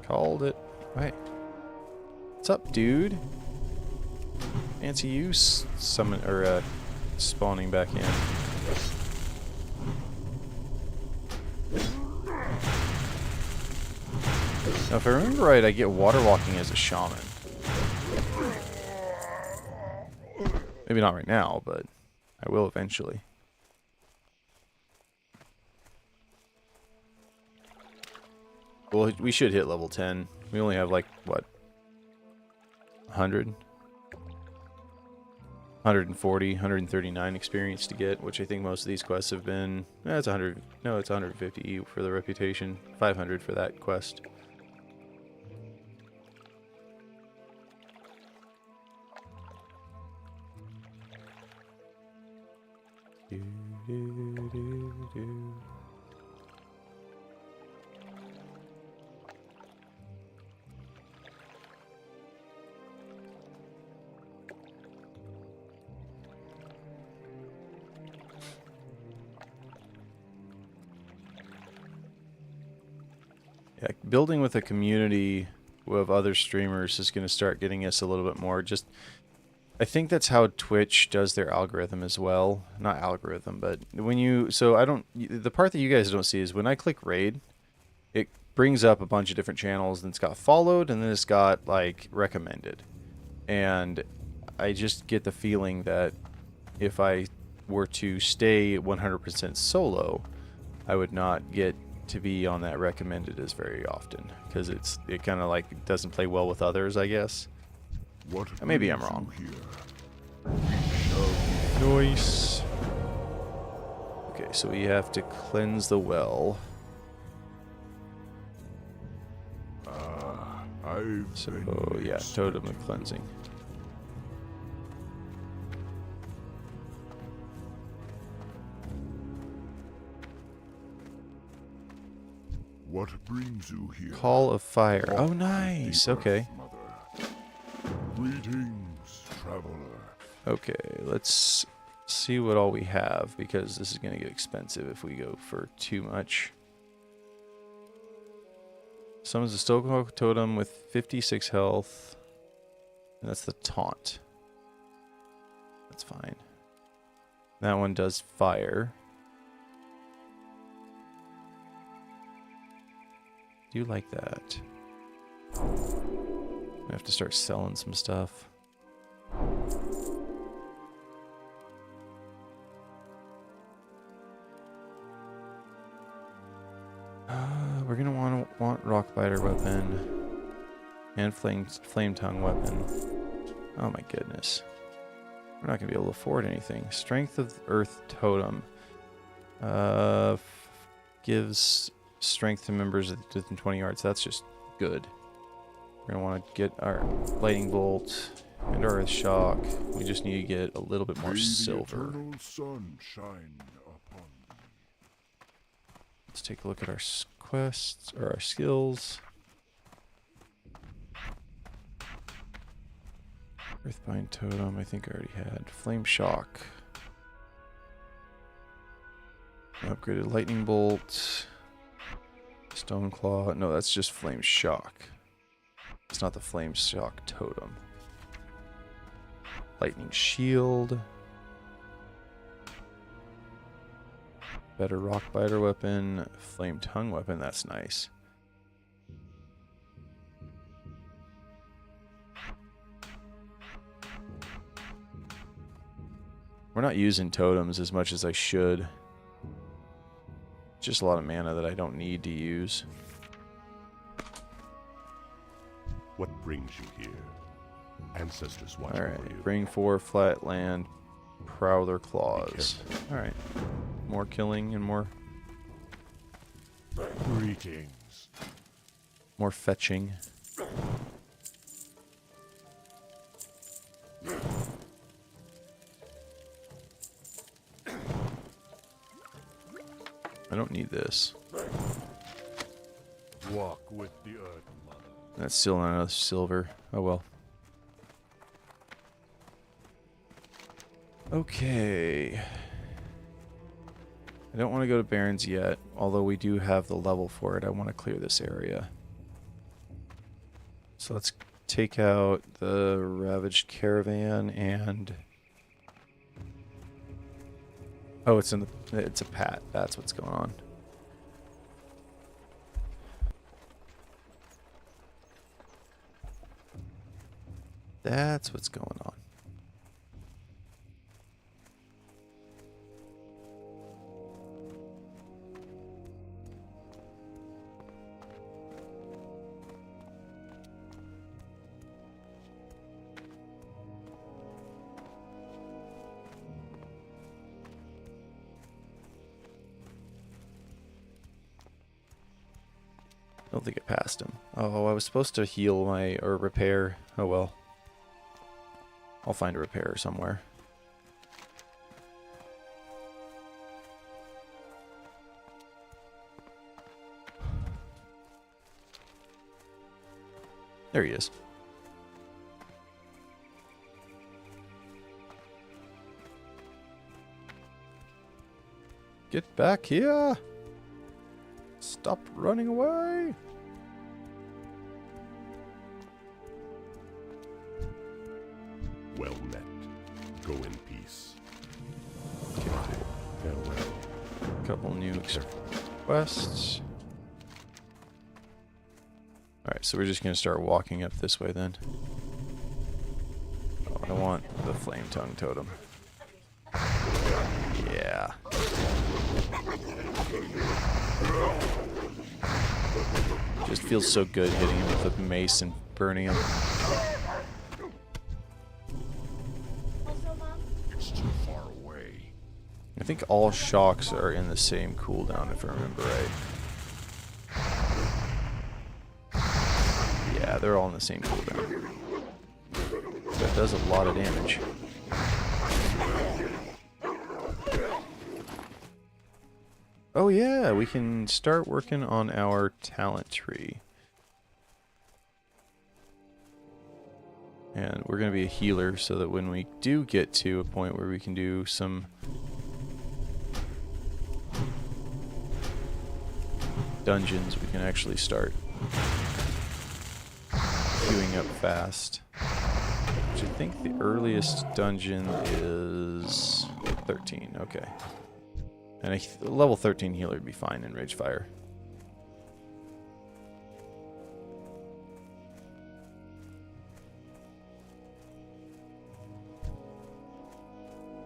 [SPEAKER 1] Called it. Right. What's up, dude? Fancy you summon or spawning back in. Now, if I remember right, I get water walking as a shaman. Maybe not right now, but I will eventually. Well, we should hit level 10. We only have like, what? 100? 140, 139 experience to get, which I think most of these quests have been. It's 100. No, it's 150 for the reputation. 500 for that quest. Yeah, building with a community of other streamers is going to start getting us a little bit more. Just, I think that's how Twitch does their algorithm as well. Not algorithm, but when you, so I don't, the part that you guys don't see is when I click raid, it brings up a bunch of different channels, and it's got followed, and then it's got like recommended. And I just get the feeling that if I were to stay 100% solo, I would not get to be on that recommended as very often, because it kind of like doesn't play well with others, I guess.
[SPEAKER 3] What
[SPEAKER 1] Maybe I'm
[SPEAKER 3] brings
[SPEAKER 1] wrong.
[SPEAKER 3] you here?
[SPEAKER 1] Nice. Okay, so we have to cleanse the well.
[SPEAKER 3] I've
[SPEAKER 1] So
[SPEAKER 3] been
[SPEAKER 1] yeah, totem of cleansing.
[SPEAKER 3] What brings you here?
[SPEAKER 1] Call of fire. Oh, nice.
[SPEAKER 3] The
[SPEAKER 1] Okay.
[SPEAKER 3] Earth Mother. Greetings, traveler.
[SPEAKER 1] Okay, let's see what all we have, because this is going to get expensive if we go for too much. Summons a Stokeholm totem with 56 health. And that's the taunt. That's fine. That one does fire. Do you like that? I have to start selling some stuff. We're gonna want rock biter weapon and flame tongue weapon. Oh my goodness. We're not gonna be able to afford anything. Strength of Earth Totem. Gives strength to members within 20 yards. That's just good. We're gonna want to get our lightning bolt and our earth shock. We just need to get a little bit more
[SPEAKER 3] May the
[SPEAKER 1] silver.
[SPEAKER 3] eternal sun shine upon thee.
[SPEAKER 1] Let's take a look at our quests or our skills. Earthbind Totem, I think I already had. Flame Shock. Upgraded Lightning Bolt. Stone Claw. No, that's just Flame Shock. It's not the Flame Shock Totem. Lightning Shield. Better Rock Biter weapon. Flame Tongue weapon. That's nice. We're not using totems as much as I should. Just a lot of mana that I don't need to use.
[SPEAKER 4] What brings you here? Ancestors watching for you.
[SPEAKER 1] Alright, bring 4 flat land prowler claws. Alright. More killing and more
[SPEAKER 4] Greetings.
[SPEAKER 1] fetching. I don't need this.
[SPEAKER 4] Walk with the earth, mother.
[SPEAKER 1] That's still not enough silver. Oh well. Okay. I don't want to go to Barrens yet, although we do have the level for it. I want to clear this area. So let's take out the Ravaged Caravan and... Oh, it's a pat. That's what's going on. That's what's going on. I don't think it passed him. Oh, I was supposed to heal my, or repair. Oh well. I'll find a repairer somewhere. There he is. Get back here! Stop running away!
[SPEAKER 4] Well met. Go in peace.
[SPEAKER 1] Okay.
[SPEAKER 4] Farewell.
[SPEAKER 1] Couple new quests. Alright, so we're just gonna start walking up this way then. Oh, I want the Flame Tongue Totem. Yeah. Just feels so good hitting him with a mace and burning him.
[SPEAKER 3] It's too far away.
[SPEAKER 1] I think all shocks are in the same cooldown, if I remember right. Yeah, they're all in the same cooldown. That does a lot of damage. Oh yeah, we can start working on our talent tree. And we're going to be a healer so that when we do get to a point where we can do some dungeons, we can actually start queuing up fast. Which I think the earliest dungeon is 13, okay. And a level 13 healer would be fine in Ragefire.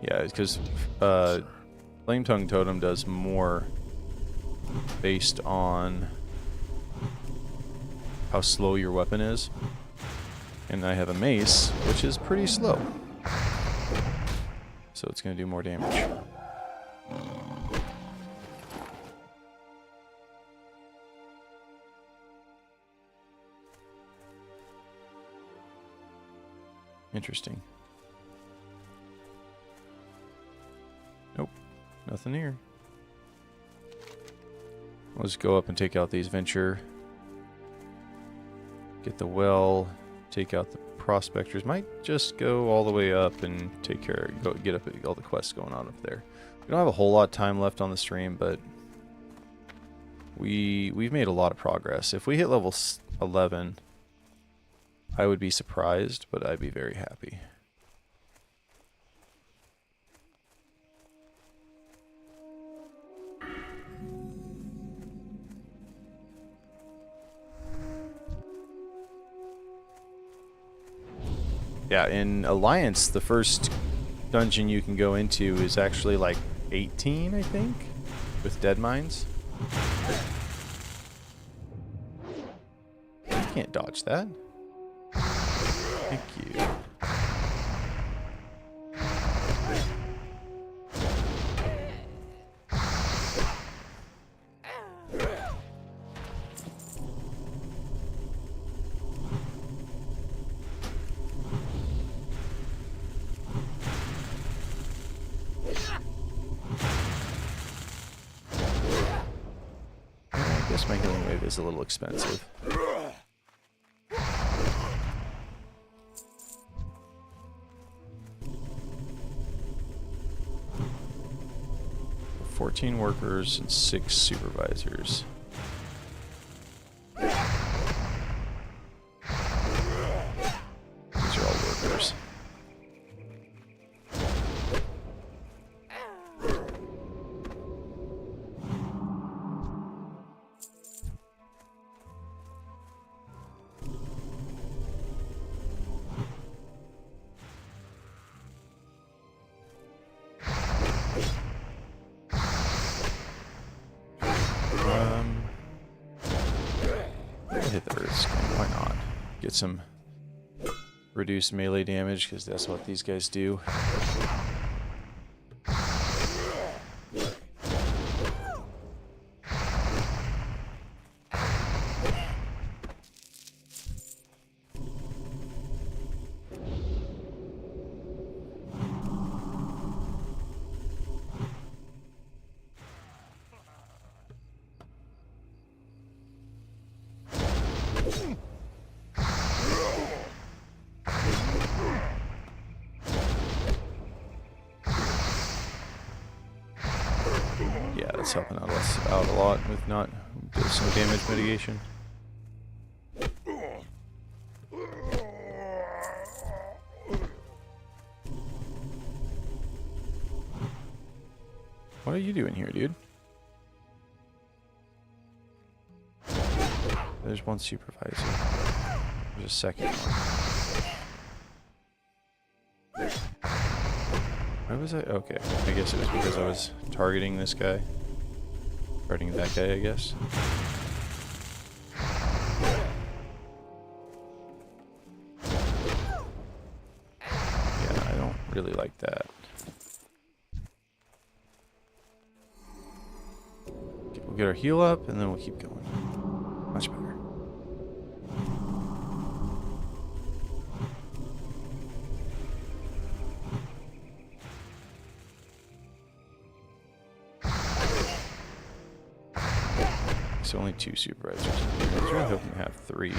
[SPEAKER 1] Yeah, because Flame Tongue Totem does more based on how slow your weapon is. And I have a mace, which is pretty slow. So it's going to do more damage. Interesting. Nope. Nothing here. Let's go up and take out these venture. Get the well. Take out the prospectors. Might just go all the way up and take care. Get up all the quests going on up there. We don't have a whole lot of time left on the stream, but we've made a lot of progress. If we hit level 11, I would be surprised, but I'd be very happy. Yeah, in Alliance, the first dungeon you can go into is actually like 18, I think, with dead mines. You can't dodge that. Thank you. I guess my healing wave is a little expensive. $14 workers and 6 supervisors. These are all workers. Hit the earth skin, why not? Get some reduced melee damage, because that's what these guys do. Yeah, that's helping us out a lot with not some damage mitigation. What are you doing here, dude? There's one supervisor. There's a second one. Why was I? Okay, I guess it was because I was targeting this guy. Targeting that guy, I guess. Yeah, I don't really like that. Okay, we'll get our heal up and then we'll keep going. Much better. So only 2 supervisors in here. I was really hoping to have 3.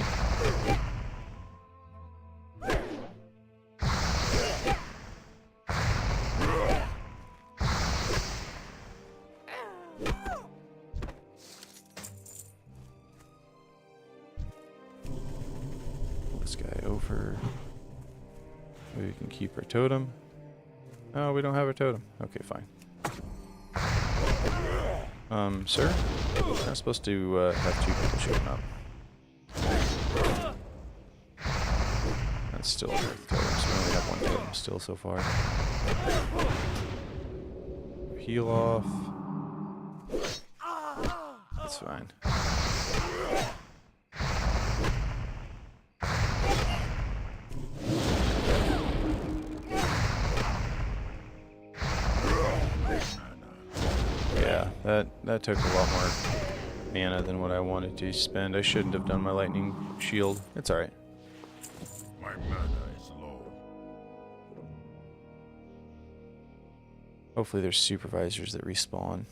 [SPEAKER 1] Pull this guy over. Maybe we can keep our totem. Oh, we don't have a totem. Okay, fine. Sir? We're not supposed to have 2 people showing up. That's still a totem, so we only have 1 totem still so far. Heal off. That's fine. that took a lot more mana than what I wanted to spend. I shouldn't have done my lightning shield. It's alright.
[SPEAKER 3] My mana is low.
[SPEAKER 1] Hopefully there's supervisors that respawn.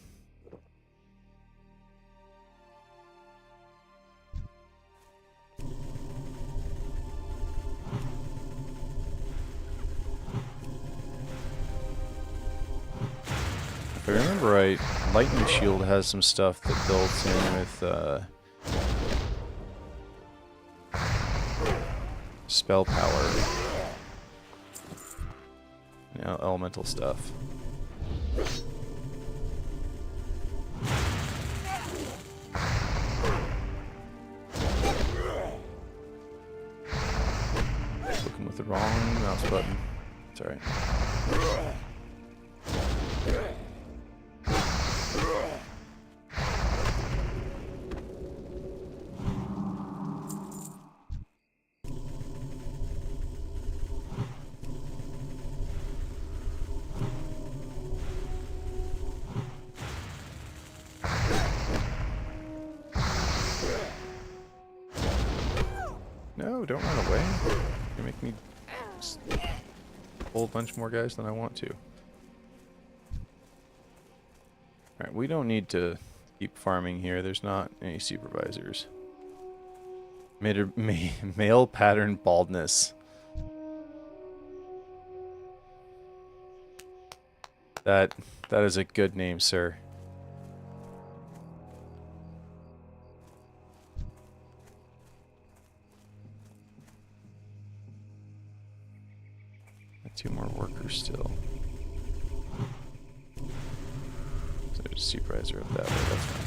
[SPEAKER 1] If I remember right, Lightning Shield has some stuff that builds in with spell power. You know, elemental stuff. Looking with the wrong mouse button. It's alright. No, don't run away. You make me pull a bunch more guys than I want to. Alright, we don't need to keep farming here. There's not any supervisors. Male pattern baldness. That is a good name, sir. Two more workers still. So there's a supervisor up that way, that's fine.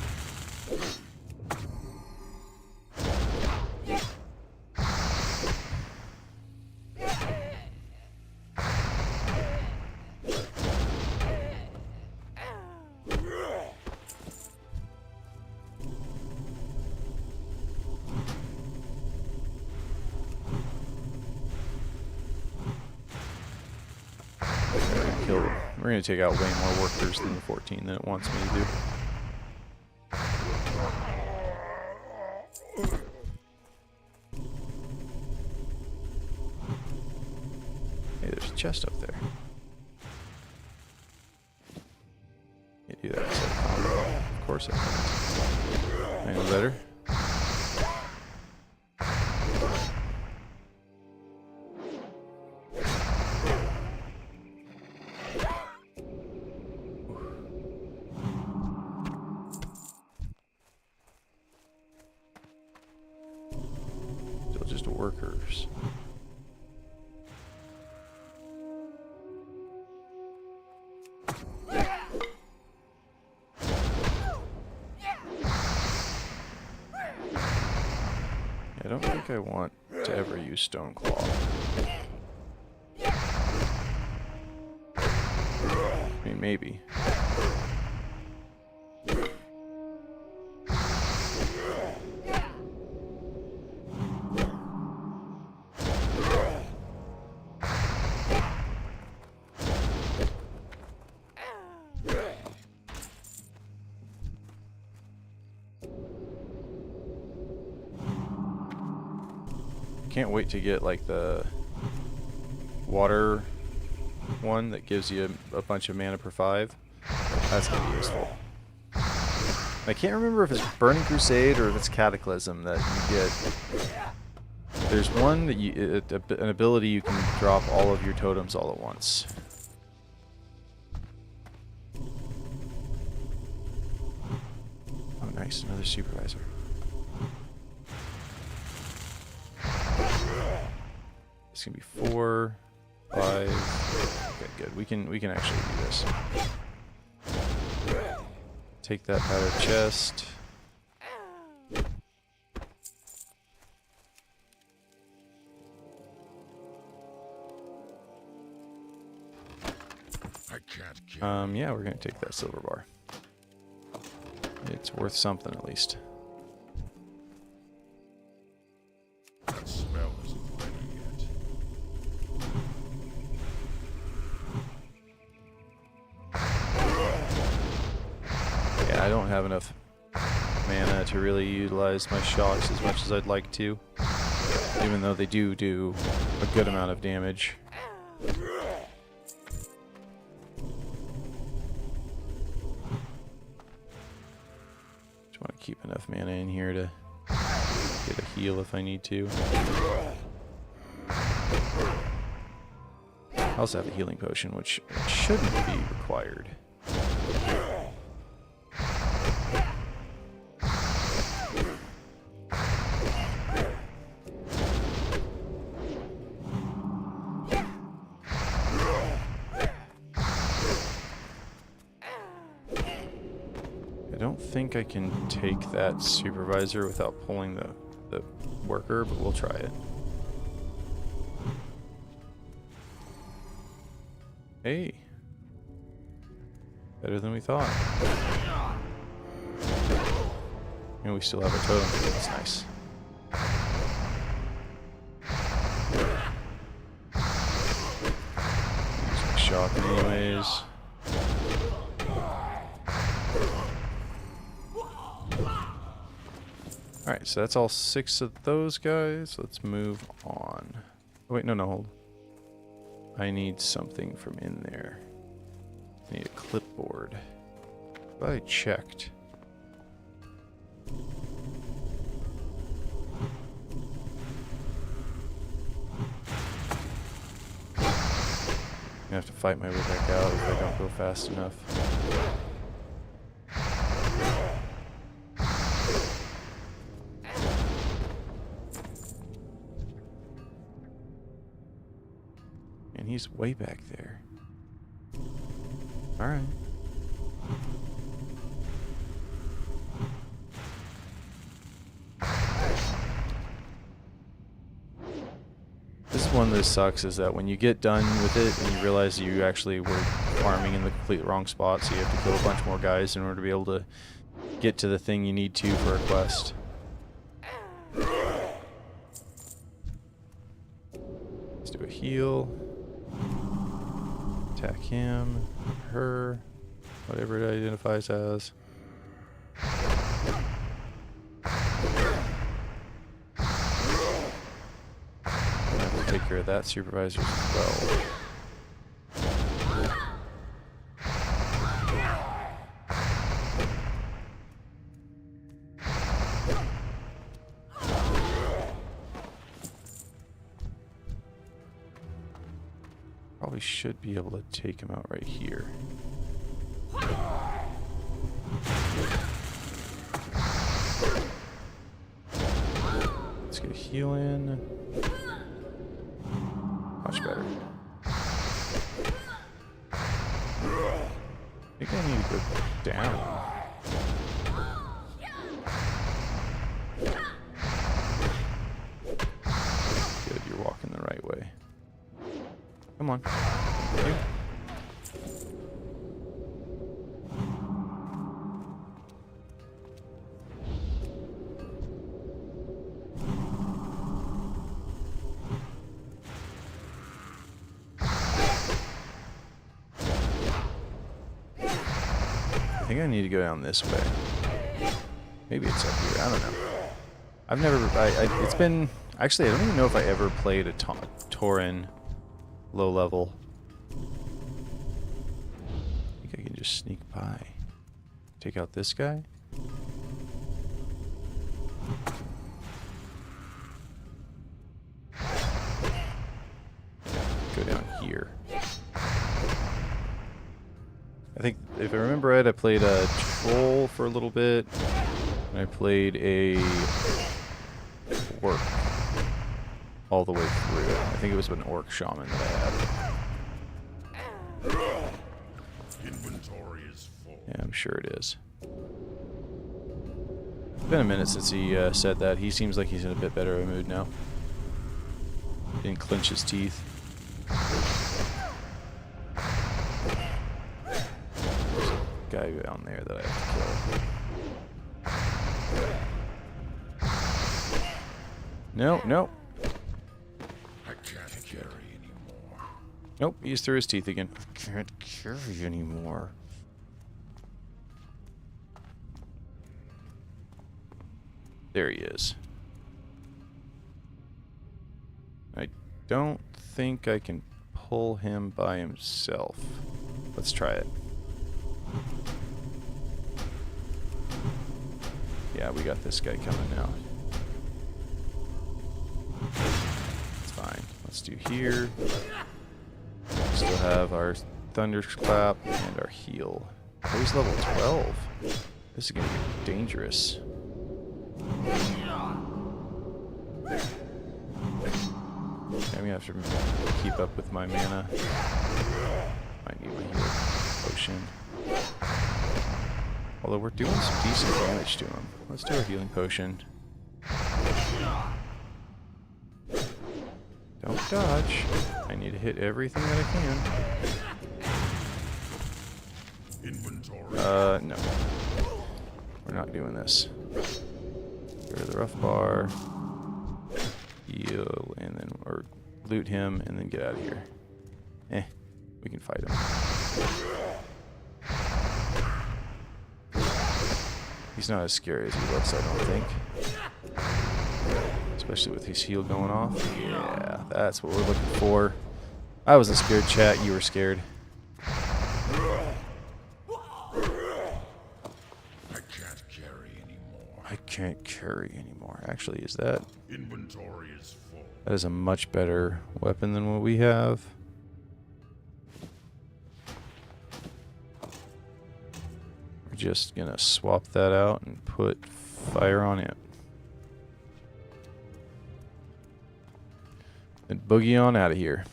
[SPEAKER 1] We're going to take out way more workers than the 14 that it wants me to do. Hey, there's a chest up there. You do that. Of course I can. I know better. Just workers. I don't think I want to ever use stone claw. I mean, maybe. Can't wait to get like the water one that gives you a bunch of mana per 5. That's gonna be useful. I can't remember if it's Burning Crusade or if it's Cataclysm that you get. There's one that you an ability you can drop all of your totems all at once. Oh, nice, another supervisor. It's gonna be 4, 5. Okay, good. We can actually do this. Take that powder chest.
[SPEAKER 3] I can't kill.
[SPEAKER 1] Yeah, we're gonna take that silver bar. It's worth something at least.
[SPEAKER 3] That smell isn't ready yet.
[SPEAKER 1] Yeah, don't have enough mana to really utilize my shocks as much as I'd like to. Even though they do a good amount of damage. Just want to keep enough mana in here to get a heal if I need to. I also have a healing potion, which shouldn't be required. I don't think I can take that supervisor without pulling the worker, but we'll try it. Hey. Better than we thought. And we still have a totem. That's nice. Use my shock anyways. Alright, so that's all 6 of those guys. Let's move on. Oh, wait, no, hold. I need something from in there. I need a clipboard. I checked. I'm gonna have to fight my way back out if I don't go fast enough. And he's way back there. Alright. This is one that sucks, is that when you get done with it and you realize you actually were farming in the complete wrong spot, so you have to kill a bunch more guys in order to be able to get to the thing you need to for a quest. Let's do a heal. Attack him, her, whatever it identifies as. And I will take care of that supervisor as well. Probably should be able to take him out right here. Let's get a heal in. Much better. I think I need to go down. Good, you're walking the right way. Come on. Thank you. I think I need to go down this way. Maybe it's up here. I don't know. I've never. It's been. Actually, I don't even know if I ever played a Tauren low level. I think I can just sneak by. Take out this guy. Go down here. I think, if I remember right, I played a troll for a little bit, and I played a orc all the way through. I think it was an orc shaman that I had.
[SPEAKER 4] Inventory is full.
[SPEAKER 1] Yeah, I'm sure it is. It's been a minute since he said that. He seems like he's in a bit better of a mood now. Didn't clench his teeth. Guy down there that I have to kill. No, no.
[SPEAKER 3] I can't carry anymore.
[SPEAKER 1] Nope, he's through his teeth again. I can't carry anymore. There he is. I don't think I can pull him by himself. Let's try it. Yeah, we got this guy coming now. It's fine. Let's do here. Still have our thunderclap and our heal. Oh, he's level 12. This is gonna get dangerous. I'm gonna have to keep up with my mana. Might need my heal potion. Although we're doing some decent damage to him. Let's do our healing potion. Don't dodge. I need to hit everything that I can.
[SPEAKER 3] Inventory.
[SPEAKER 1] No. We're not doing this. Get rid of the rough bar. Heal, and then, or loot him, and then get out of here. We can fight him. He's not as scary as he looks, I don't think. Especially with his heal going off. Yeah, that's what we're looking for. I wasn't scared, chat. You were scared. I can't carry anymore. Actually, is that...
[SPEAKER 3] Inventory is full.
[SPEAKER 1] That is a much better weapon than what we have. We're just gonna swap that out and put fire on it. Then boogie on out of here.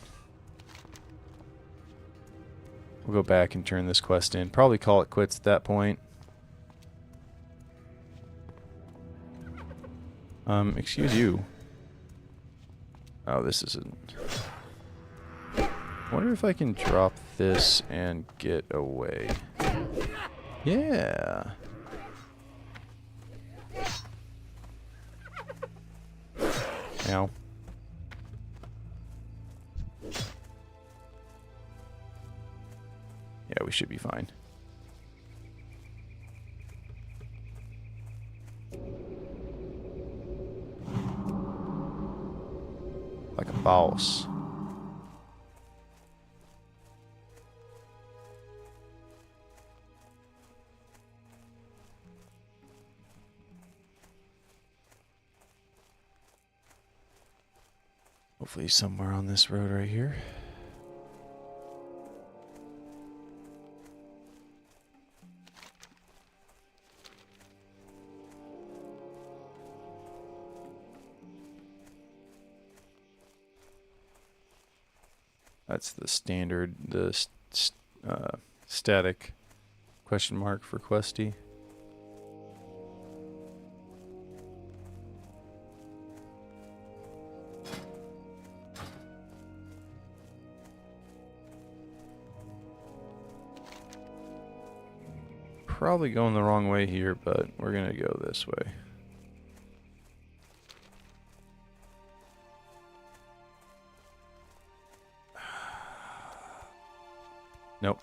[SPEAKER 1] We'll go back and turn this quest in. Probably call it quits at that point. Excuse you. Oh, this isn't... I wonder if I can drop this and get away. Yeah. Ow. Yeah, we should be fine. Like a boss. Hopefully somewhere on this road right here. That's the standard, the static question mark for Questy. Probably going the wrong way here, but we're gonna go this way. Nope.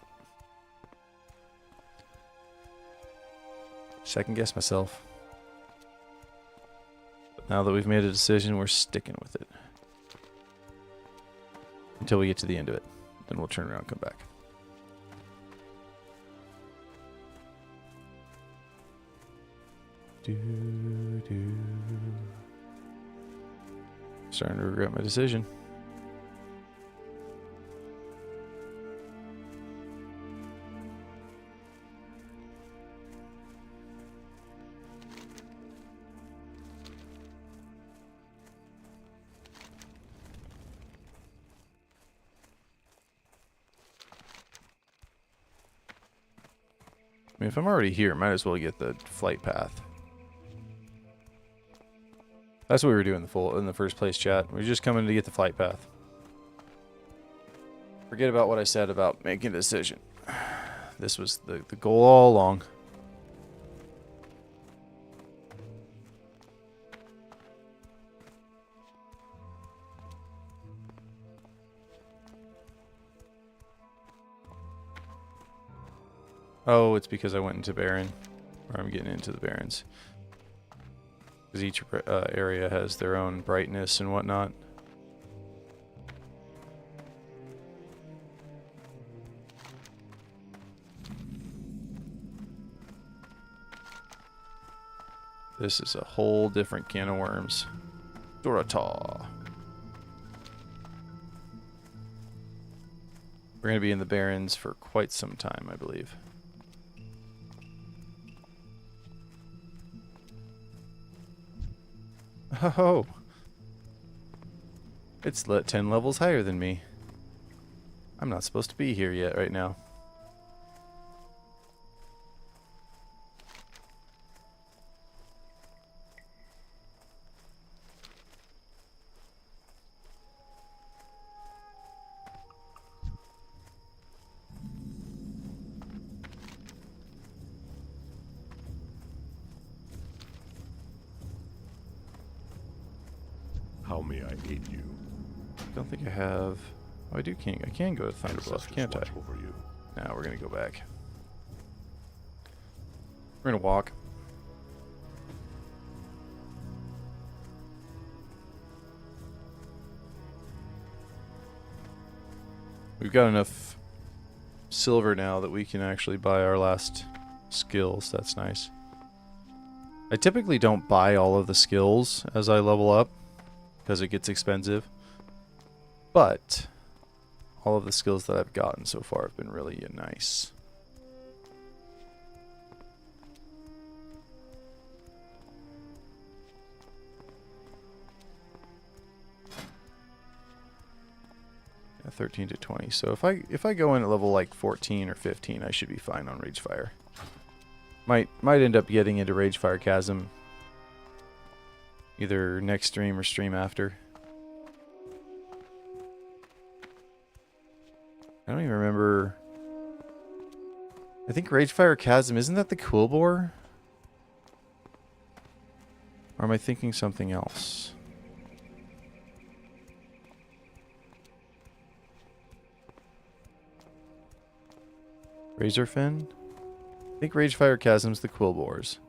[SPEAKER 1] Second guess myself. But now that we've made a decision, we're sticking with it. Until we get to the end of it. Then we'll turn around and come back. Starting to regret my decision. I mean, if I'm already here, might as well get the flight path. That's what we were doing in the first place, chat. We were just coming to get the flight path. Forget about what I said about making a decision. This was the goal all along. Oh, it's because I went into Baron. Or I'm getting into the Barrens. Because each area has their own brightness and whatnot. This is a whole different can of worms. Dorata. We're going to be in the Barrens for quite some time, I believe. Oh, it's 10 levels higher than me. I'm not supposed to be here yet right now.
[SPEAKER 4] How may I aid you?
[SPEAKER 1] Don't think I have. Oh, I can go to Thunderbluff,
[SPEAKER 4] Ancestors
[SPEAKER 1] can't I?
[SPEAKER 4] watch over you.
[SPEAKER 1] Now we're gonna go back. We're gonna walk. We've got enough silver now that we can actually buy our last skills. That's nice. I typically don't buy all of the skills as I level up because it gets expensive. But all of the skills that I've gotten so far have been really nice. Yeah, 13 to 20. So if I go in at level like 14 or 15, I should be fine on Ragefire. Might end up getting into Ragefire Chasm either next stream or stream after. I don't even remember. I think Ragefire Chasm, isn't that the Cool Bore? Or am I thinking something else? Razorfin? I think Ragefire Chasm's the Quillbores.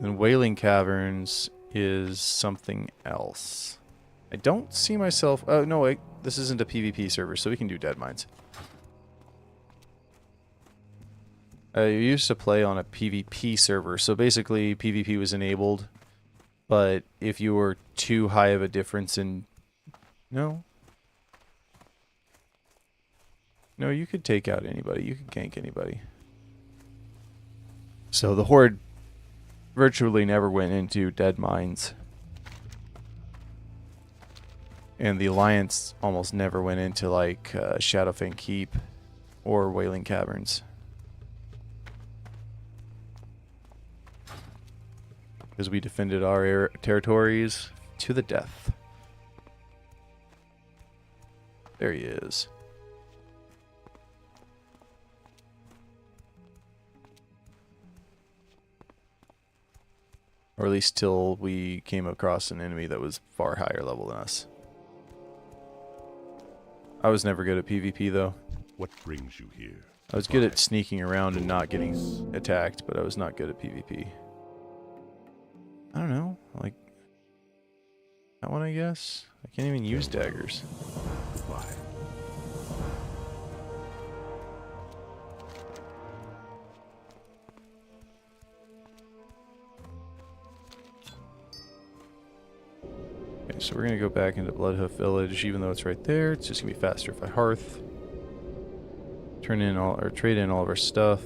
[SPEAKER 1] And Wailing Caverns is something else. I don't see myself... Oh, no, wait. This isn't a PvP server, so we can do Dead Mines. I used to play on a PvP server, so basically PvP was enabled. But if you were too high of a difference in... No. No, you could take out anybody. You could gank anybody. So the Horde virtually never went into Dead Mines. And the Alliance almost never went into, like, Shadowfang Keep or Wailing Caverns. Because we defended our territories to the death. There he is. Or at least till we came across an enemy that was far higher level than us. I was never good at PvP though.
[SPEAKER 4] What brings you here?
[SPEAKER 1] I was good at sneaking around and not getting attacked, but I was not good at PvP. I don't know, like that one I guess? I can't even use daggers.
[SPEAKER 4] Goodbye.
[SPEAKER 1] Okay, so we're gonna go back into Bloodhoof Village, even though it's right there. It's just gonna be faster if I hearth. Trade in all of our stuff.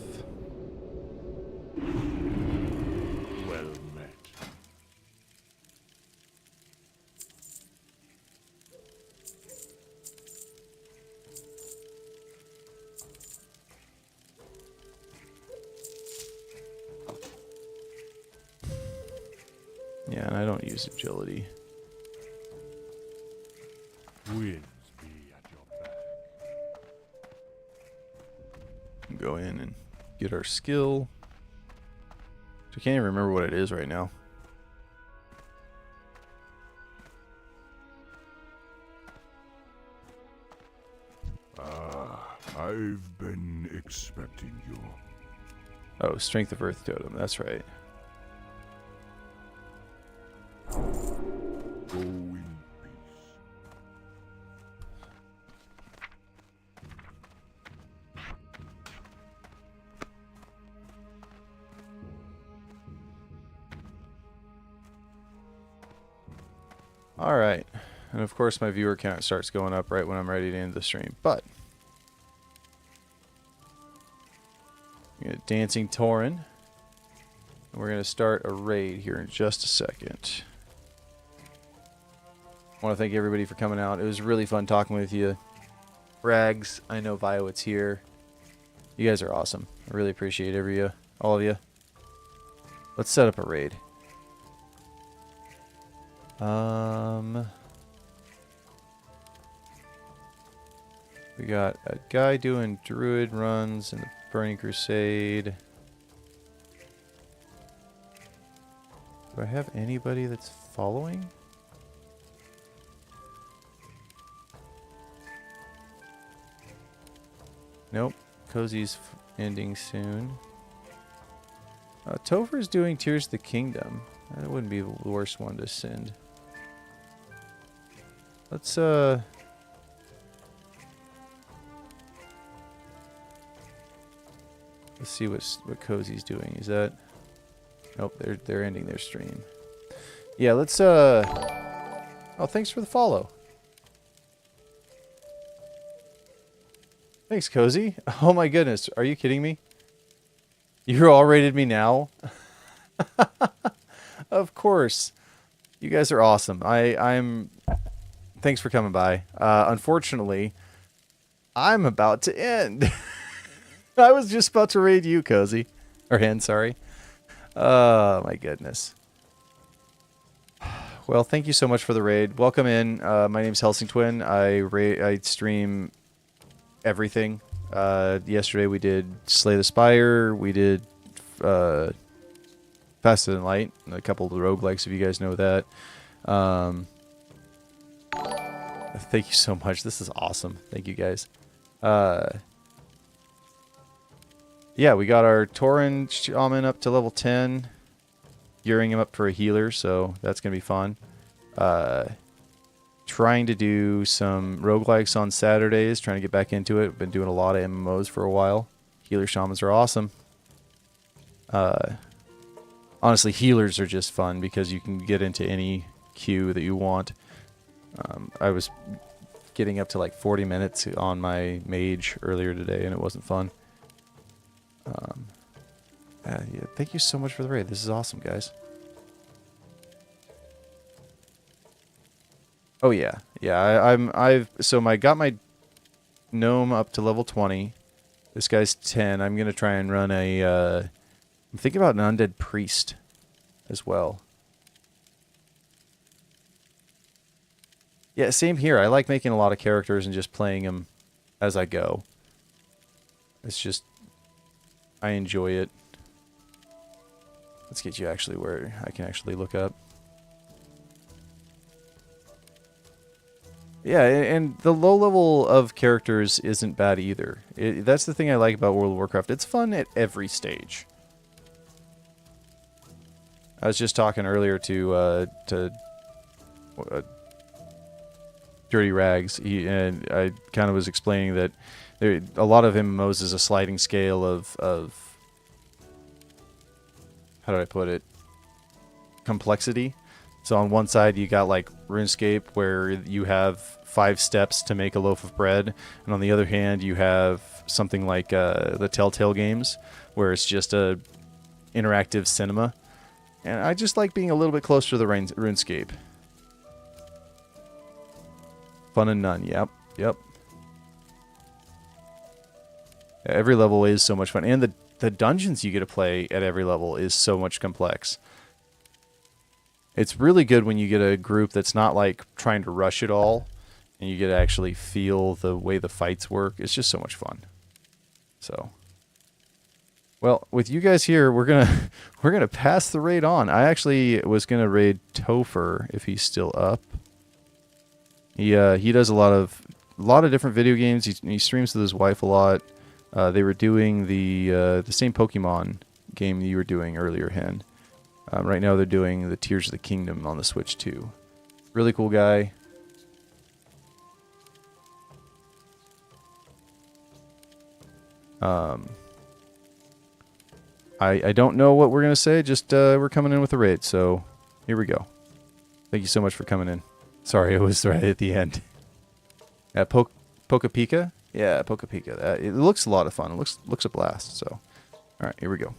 [SPEAKER 4] Well met.
[SPEAKER 1] Yeah, and I don't use agility.
[SPEAKER 4] Winds be at your back.
[SPEAKER 1] Go in and get our skill. I can't even remember what it is right now.
[SPEAKER 3] Ah, I've been expecting you.
[SPEAKER 1] Oh, Strength of Earth Totem. That's right.
[SPEAKER 3] Go in peace.
[SPEAKER 1] All right. And of course, my viewer count starts going up right when I'm ready to end the stream. But we got Dancing Tauren. And we're going to start a raid here in just a second. I want to thank everybody for coming out. It was really fun talking with you. Rags, I know Violet's here. You guys are awesome. I really appreciate all of you. Let's set up a raid. We got a guy doing druid runs in the Burning Crusade. Do I have anybody that's following? Nope. Cozy's ending soon. Topher's doing Tears of the Kingdom. That wouldn't be the worst one to send. Let's let's see what Cozy's doing. Is that? Nope, they're ending their stream. Yeah, let's oh, thanks for the follow. Thanks, Cozy. Oh my goodness, are you kidding me? You all rated me now? Of course. You guys are awesome. I'm thanks for coming by. Unfortunately, I'm about to end. I was just about to raid you, Cozy. Or Hen, sorry. Oh my goodness. Well, thank you so much for the raid. Welcome in. My name's Helsing Twin. I stream everything. Yesterday we did Slay the Spire. We did Faster Than Light. A couple of the roguelikes, if you guys know that. Thank you so much. This is awesome. Thank you guys. Yeah, we got our Tauren Shaman up to level 10. Gearing him up for a healer, so that's going to be fun. Trying to do some roguelikes on Saturdays, trying to get back into it. Been doing a lot of MMOs for a while. Healer Shamans are awesome. Honestly, healers are just fun because you can get into any queue that you want. I was getting up to like 40 minutes on my mage earlier today, and it wasn't fun. Yeah, thank you so much for the raid. This is awesome, guys. Oh yeah, yeah. Got my gnome up to level 20. This guy's 10. I'm gonna try and run a. I'm thinking about an undead priest, as well. Yeah, same here. I like making a lot of characters and just playing them as I go. It's just, I enjoy it. Let's get you actually where I can actually look up. Yeah, and the low level of characters isn't bad either. That's the thing I like about World of Warcraft. It's fun at every stage. I was just talking earlier to Dirty Rags, and I kind of was explaining that a lot of MMOs is a sliding scale of how do I put it? Complexity. So on one side you got like RuneScape, where you have 5 steps to make a loaf of bread, and on the other hand you have something like the Telltale games, where it's just a interactive cinema. And I just like being a little bit closer to the RuneScape. Fun and none. Yep. Yep. Yeah, every level is so much fun. And the dungeons you get to play at every level is so much complex. It's really good when you get a group that's not like trying to rush it all, and you get to actually feel the way the fights work. It's just so much fun. So, well, with you guys here, we're gonna pass the raid on. I actually was gonna raid Topher if he's still up. He does a lot of different video games. He streams with his wife a lot. They were doing the same Pokemon game you were doing earlier, Hen. Right now they're doing the Tears of the Kingdom on the Switch too. Really cool guy. I don't know what we're going to say, just we're coming in with a raid, so here we go. Thank you so much for coming in. Sorry, it was right at the end. Poca Pika? Yeah, Poca Pika. It looks a lot of fun. It looks a blast, so. Alright, here we go.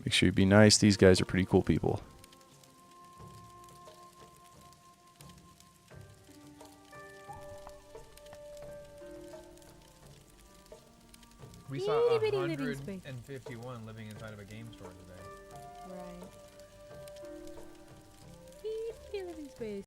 [SPEAKER 1] Make sure you be nice. These guys are pretty cool people.
[SPEAKER 5] We saw
[SPEAKER 6] Itty bitty living space.
[SPEAKER 5] 151 living inside of a game store today.
[SPEAKER 6] Right. Itty bitty living space.